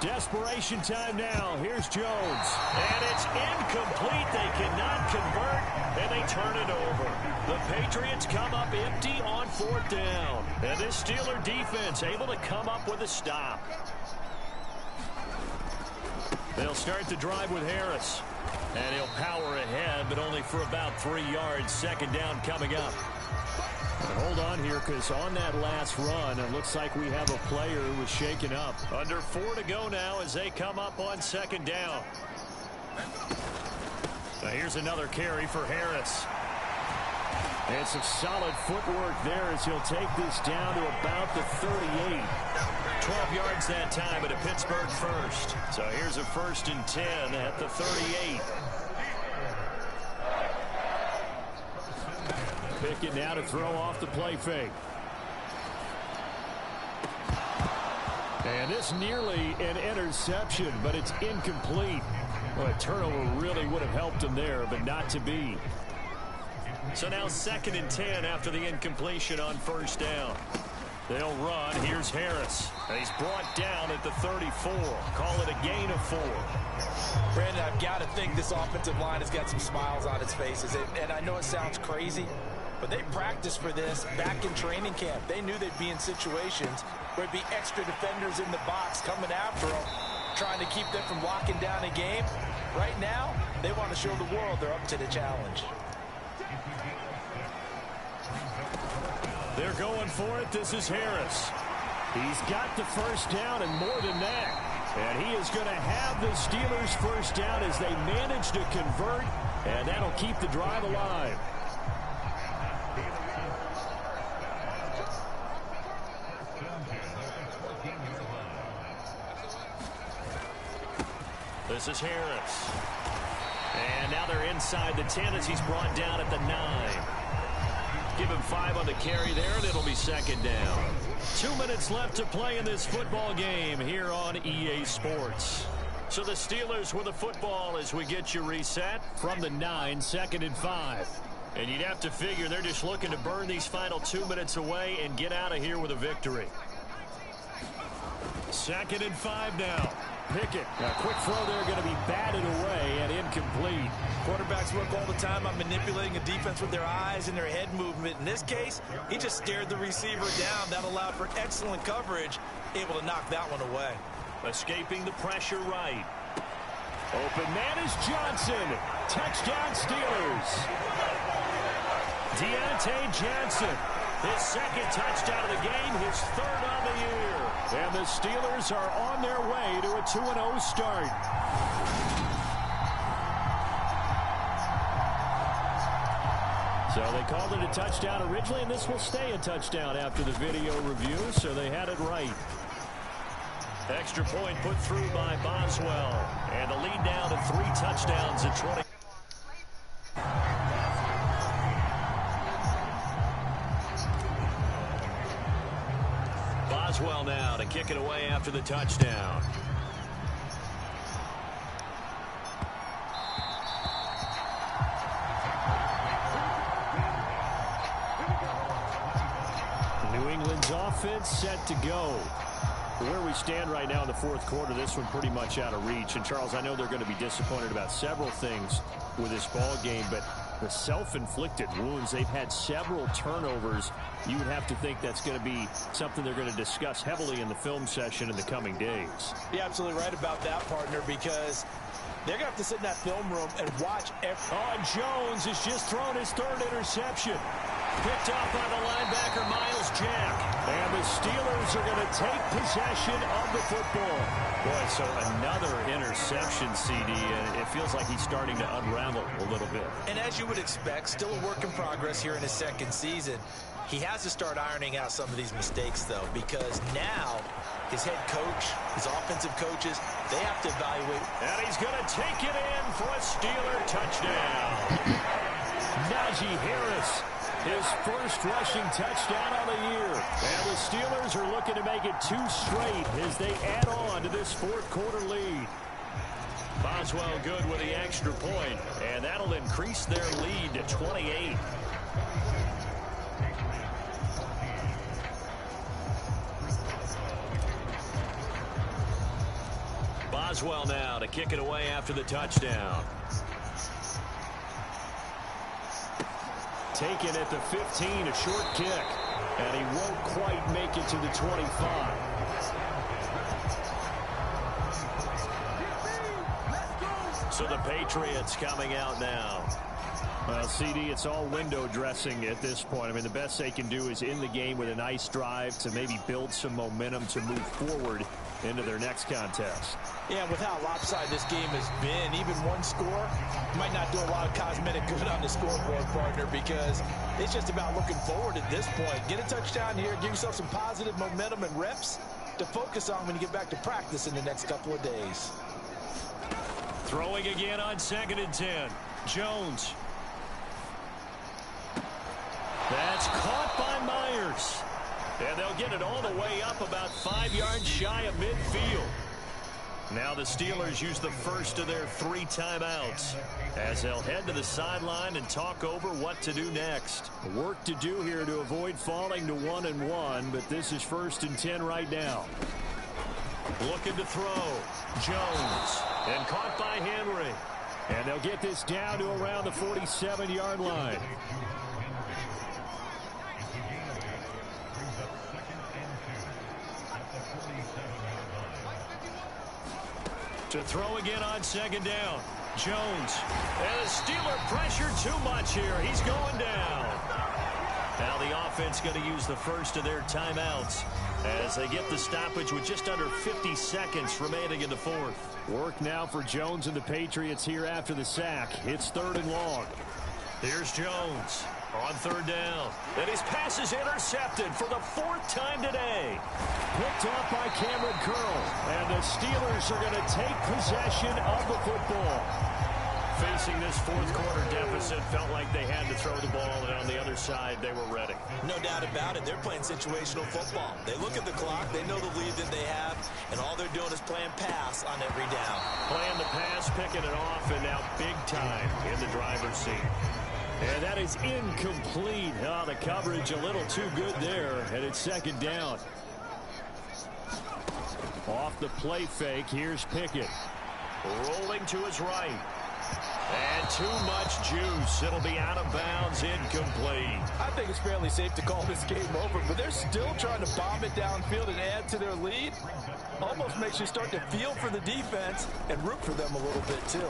Desperation time now. Here's Jones. And it's incomplete. They cannot convert, and they turn it over. The Patriots come up empty on 4th down. And this Steeler defense able to come up with a stop. They'll start the drive with Harris. And he'll power ahead, but only for about 3 yards. 2nd down coming up. And hold on here, because on that last run, it looks like we have a player who was shaken up. Under 4 to go now as they come up on 2nd down. Now here's another carry for Harris. And some solid footwork there as he'll take this down to about the 38. 12 yards that time, but a Pittsburgh first. So here's a 1st and 10 at the 38. Pickett now to throw off the play fake. And this nearly an interception, but it's incomplete. Well, a turnover really would have helped him there, but not to be. So now 2nd and 10 after the incompletion on 1st down. They'll run. Here's Harris. And he's brought down at the 34. Call it a gain of 4. Brandon, I've got to think this offensive line has got some smiles on its faces. And I know it sounds crazy, but they practiced for this back in training camp. They knew they'd be in situations where there'd be extra defenders in the box coming after them, trying to keep them from locking down a game. Right now, they want to show the world they're up to the challenge. They're going for it. This is Harris. He's got the 1st down and more than that. And he is going to have the Steelers 1st down as they manage to convert, and that'll keep the drive alive. This is Harris. And now they're inside the 10 as he's brought down at the 9. Give him 5 on the carry there, and it'll be 2nd down. 2 minutes left to play in this football game here on EA Sports. So the Steelers with the football as we get you reset from the 9, 2nd and 5. And you'd have to figure they're just looking to burn these final 2 minutes away and get out of here with a victory. 2nd and 5 now. Pickett. A quick throw there going to be batted away and incomplete. Quarterbacks work all the time on manipulating a defense with their eyes and their head movement. In this case, he just stared the receiver down. That allowed for excellent coverage, able to knock that one away. Escaping the pressure right. Open man is Johnson. Touchdown Steelers. Deontay Johnson. His 2nd touchdown of the game, his 3rd on the year. And the Steelers are on their way to a 2-0 start. So they called it a touchdown originally, and this will stay a touchdown after the video review, so they had it right. Extra point put through by Boswell. And the lead down to 3 touchdowns at 20. Boswell now to kick it away after the touchdown. New England's offense set to go. Where we stand right now in the 4th quarter, this one pretty much out of reach. And, Charles, I know they're going to be disappointed about several things with this ball game, but The self-inflicted wounds. They've had several turnovers. You would have to think that's going to be something they're going to discuss heavily in the film session in the coming days. You're absolutely right about that, partner, because they're going to have to sit in that film room and watch every... Jones has just thrown his third interception. Picked off by the linebacker, Miles Jack. And the Steelers are going to take possession of the football. Boy, so another interception, CD, and it feels like he's starting to unravel a little bit. And as you would expect, still a work in progress here in his second season. He has to start ironing out some of these mistakes, though, because now his head coach, his offensive coaches, they have to evaluate. And he's going to take it in for a Steeler touchdown. Najee Harris, his first rushing touchdown on the year. And the Steelers are looking to make it 2 straight as they add on to this fourth quarter lead. Boswell good with the extra point, and that'll increase their lead to 28. Boswell now to kick it away after the touchdown. Taken at the 15, a short kick. And he won't quite make it to the 25. So the Patriots coming out now. Well, CD, it's all window dressing at this point. I mean, the best they can do is in the game with a nice drive to maybe build some momentum to move forward into their next contest. Yeah, with how lopsided this game has been, even one score might not do a lot of cosmetic good on the scoreboard, partner, because it's just about looking forward at this point. Get a touchdown here, give yourself some positive momentum and reps to focus on when you get back to practice in the next couple of days. Throwing again on 2nd and 10. Jones. That's caught by Myers. And they'll get it all the way up about 5 yards shy of midfield. Now the Steelers use the first of their 3 timeouts as they'll head to the sideline and talk over what to do next. Work to do here to avoid falling to 1-1, but this is 1st and 10 right now. Looking to throw. Jones. And caught by Henry. And they'll get this down to around the 47-yard line. To throw again on 2nd down. Jones. And the Steeler pressure too much here. He's going down. Now the offense going to use the first of their timeouts as they get the stoppage with just under 50 seconds remaining in the fourth. Work now for Jones and the Patriots here after the sack. It's 3rd and long. Here's Jones on 3rd down. And his pass is intercepted for the 4th time today. Picked off by Cameron Curl. And the Steelers are going to take possession of the football. Facing this fourth quarter deficit, felt like they had to throw the ball, and on the other side, they were ready. No doubt about it. They're playing situational football. They look at the clock, they know the lead that they have, and all they're doing is playing pass on every down. Playing the pass, picking it off, and now big time in the driver's seat. And that is incomplete. Oh, the coverage a little too good there, and it's 2nd down. Off the play fake, here's Pickett. Rolling to his right. And too much juice. It'll be out of bounds, incomplete. I think it's fairly safe to call this game over, but they're still trying to bomb it downfield and add to their lead. Almost makes you start to feel for the defense and root for them a little bit, too.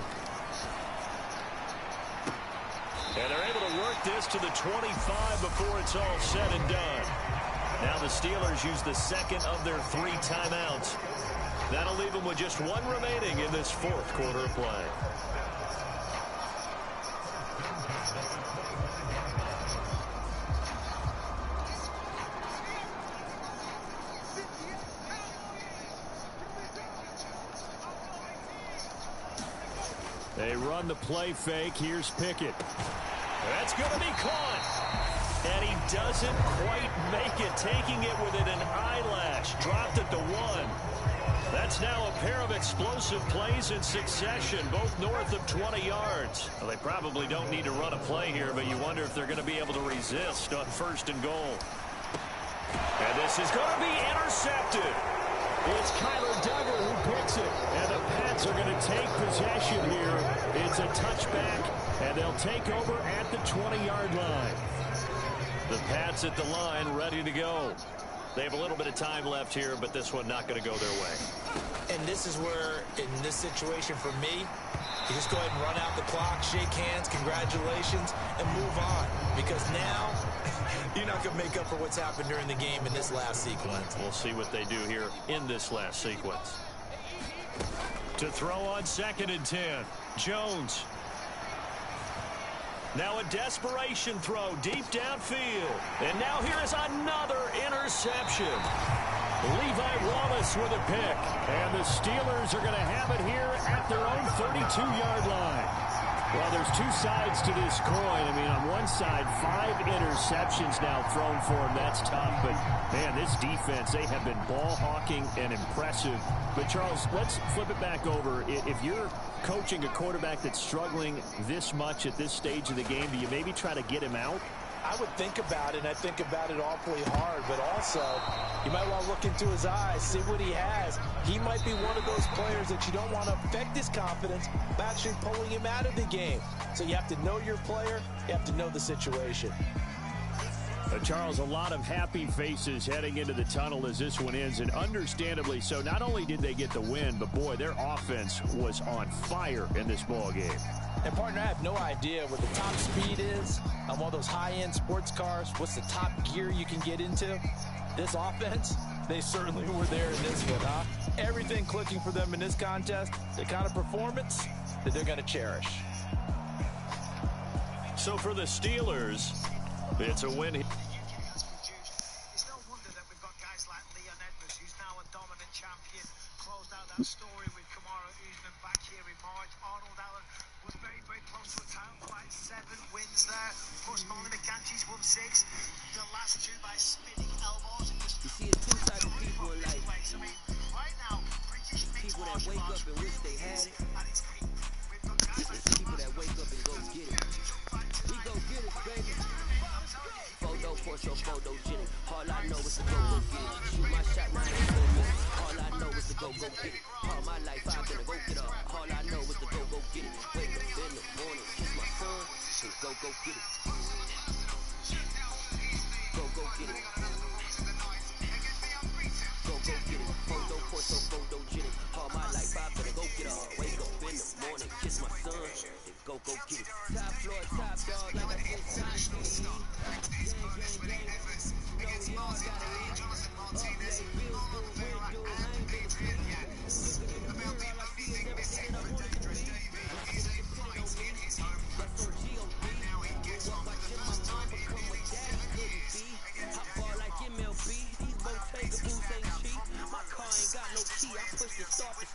And they're able to work this to the 25 before it's all said and done. Now the Steelers use the 2nd of their 3 timeouts. That'll leave them with just 1 remaining in this 4th quarter of play. They run the play fake. Here's Pickett. That's going to be caught. And he doesn't quite make it, taking it within an eyelash. Dropped it to 1. That's now a pair of explosive plays in succession, both north of 20 yards. Well, they probably don't need to run a play here, but you wonder if they're going to be able to resist on 1st and goal. And this is going to be intercepted. It's Kyler Duggar who picks it. And the Pats are going to take possession here. It's a touchback And they'll take over at the 20-yard line. The Pats at the line, ready to go. They have a little bit of time left here, but this one not going to go their way. And this is where, in this situation for me, you just go ahead and run out the clock, shake hands, congratulations, and move on. Because now, you're not going to make up for what's happened during the game in this last sequence. We'll see what they do here in this last sequence. To throw on 2nd and 10, Jones. Now a desperation throw deep downfield. And now here is another interception. Levi Wallace with a pick. And the Steelers are going to have it here at their own 32-yard line. Well, there's two sides to this coin. I mean, on one side, 5 interceptions now thrown for him. That's tough. But, man, this defense, they have been ball hawking and impressive. But, Charles, let's flip it back over. If you're coaching a quarterback that's struggling this much at this stage of the game, do you maybe try to get him out? I would think about it, and I think about it awfully hard, but also you might want to look into his eyes, see what he has. He might be one of those players that you don't want to affect his confidence by actually pulling him out of the game. So you have to know your player, you have to know the situation. Charles, a lot of happy faces heading into the tunnel as this one ends, and understandably so. Not only did they get the win, but boy, their offense was on fire in this ball game. And partner, I have no idea what the top speed is on one of those high-end sports cars. What's the top gear you can get into? This offense, they certainly were there in this one, huh? Everything clicking for them in this contest, the kind of performance that they're going to cherish. So for the Steelers, it's a win. It's no wonder that we've got guys like Leon Edwards, who's now a dominant champion, closed out that story with Kamara Usman back here in March. Arnold Allen was very, very close to a title fight. 7 wins there. Of course, Molly McCanty's won 6. The last 2 by spinning elbows. And just you see, it's 2 types of people in life. I mean, right now, British people that wake up and wish they had it. It's people that wake up and go get it. We go get it, baby. Photo, Porsche, photogenic. All I know is to go get it. Shoot my shot, now ain't no miss. All I know is to go get it. All my life I've been a go get up. All I know is to go get it. Wake up in the morning, kiss my son, and go get it. Go get it. Go get it. Photo, Porsche, photogenic. All my life I've been a go get up. Wake up in the morning, kiss my son, and go get it. Top floor, top dog, like I said, top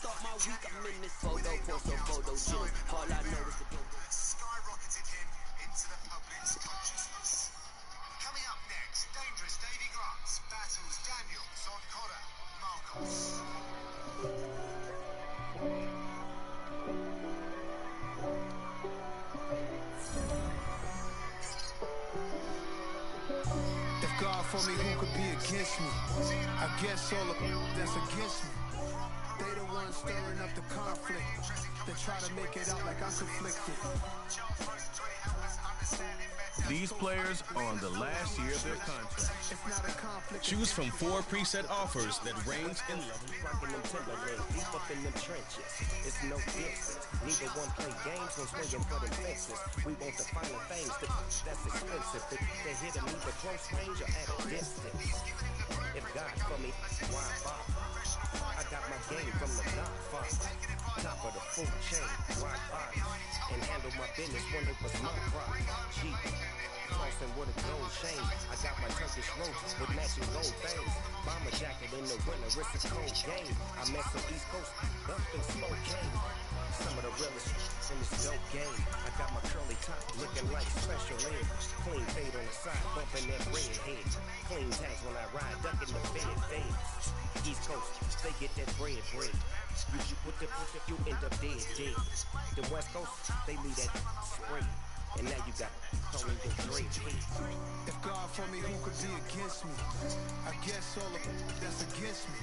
start my week, I'm in this photo, shit. All I know is the go. Skyrocketed him into the public's consciousness. Coming up next, dangerous Davy Grant battles Daniel Sonkora Marcos. If God for me, who could be against me? I guess all of that's against me. They the ones stirring up the conflict. They try to make it out like I'm conflicted. These players are on the last year of their contract. Choose from 4 preset offers that range in level. Deep up in them trenches, it's no difference. Neither one play games, no swinging for them fences. We want the finer things, that's expensive. They hit them either close range or at a distance. If God for me, why bother? I got my game from the Godfather. Top of the food chain, rock bottom. And handle my business when it was my rock. Cheap, flossing with a gold chain. I got my Turkish ropes with matching gold things. Bomber jacket in the winter, it's a cold game. I met some East Coast, up in slow game. Some of the realest in this dope game. I got my curly top looking like special ed. Clean fade on the side, bumping that red head. Clean tags when I ride, ducking the fade. East Coast, they get that bread. You put the you end up dead. The West Coast, they leave that spray. And now you got calling the great hate. If God for me, who could be against me? I guess all of that's against me.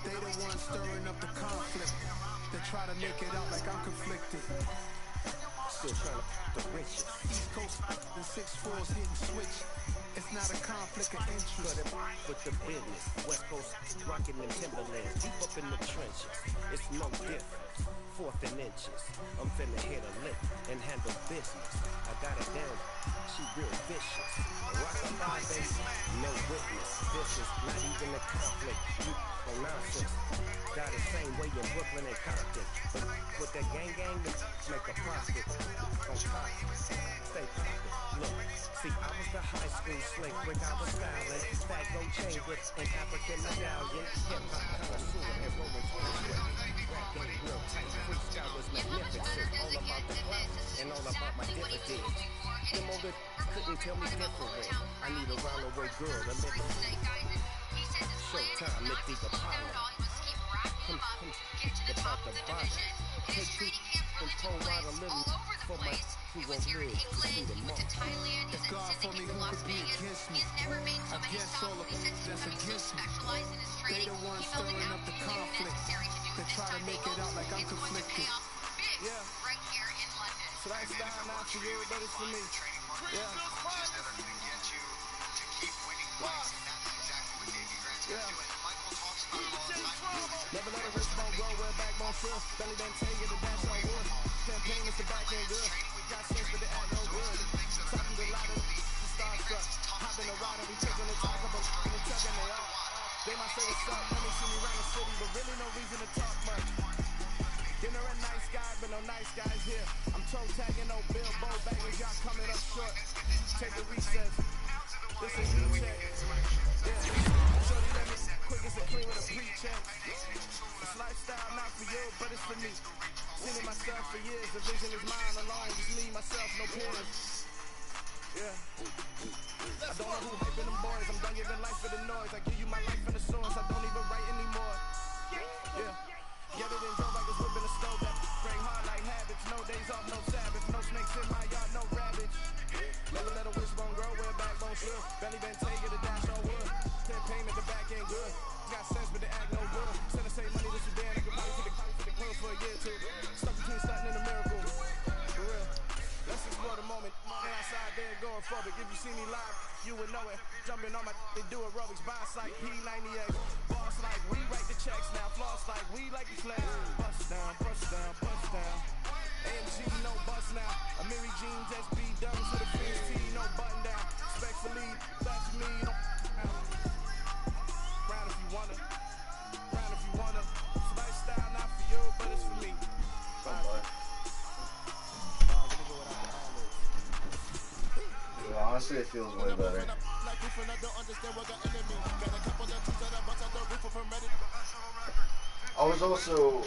They the ones stirring up the conflict. They try to make it out like I'm conflicted. still trying to the riches. East Coast the 6'4's getting switched. It's not a conflict of interest. With the business, West Coast rockin' them Timberlands, deep up in the trenches. It's no difference. 4th and inches. I'm finna hit a lick and handle business. I got it down. She real vicious. Rock a five, baby. No witness. This is not even a conflict. You for nonsense. Got the same way in Brooklyn and Compton. But with that gang, make a profit. On top. Stay poppin'. Look, see, I was the high school slick brick. I was styling. Fat gold chain with an African medallion. Hip-hop connoisseur and rolling 20. Rap game real tight. Freestyle was magnificent. All about the clout and all about my dividends. Them older couldn't tell me different. I need a round-away girl to live in. Showtime, Nick the Apollo. Get about the bottom. Take two and pull out a little for my who won't live to see the mark. If God for me, who could be against me? I guess all of them that's against me. They the ones stirring up the conflict. They try to make it out like I'm conflicted. Yeah. So that's down not for you, but it's for me. Yeah. Never let a wristbone grow, wear backbone sure. Belly band tell you the dash on wood. Campaign is the back end good. Got sense but they act no good. Talking to a lot of the starstruck. Hopping a ride and we taking the talk about and tucking they all. They might say what's up, let me see me around the city, but really no reason to talk much. Dinner a nice guy, but no nice guys here. I'm toe tagging, no Bilbo bangers, y'all coming up short. Take a recess. This is heat check. Yeah. Shorty let me quick as a clean with a pre-check. This lifestyle not for you, but it's for me. Seen it myself for years. The vision is mine alone. Just me, myself, no peers. Yeah. I don't know who hyping them boys. I'm done giving life for the noise. I give you my life in the source. I don't even write anymore. Yeah. Get it in drove like it's whipping a stove. That bring hard like habits. No days off, no Sabbath. No snakes in my yard, no rabbits. Never let a wishbone grow, wear backbone sure. Belly band take it, a dash on wood. Campaign at the back ain't good. Got sense, but they act no good. Send the same money to Sudan. I could money for the club for a year or two. Stuck between stunting and a miracle. For real. Let's explore the moment. And outside there going forward. If you see me live, you would know it. Jumping on my, they do aerobics. Boss like P98. Boss like we write the checks now. Floss like we like the flag. Bust down, bust down, bust down. AMG, no bust now. Amiri jeans, SB doubles with a Fizz T, no button down. Respectfully, back to me, no. Round if you wanna. Round if you wanna. It's lifestyle not for you, but it's for me. Bye. Honestly, it feels way better. I was also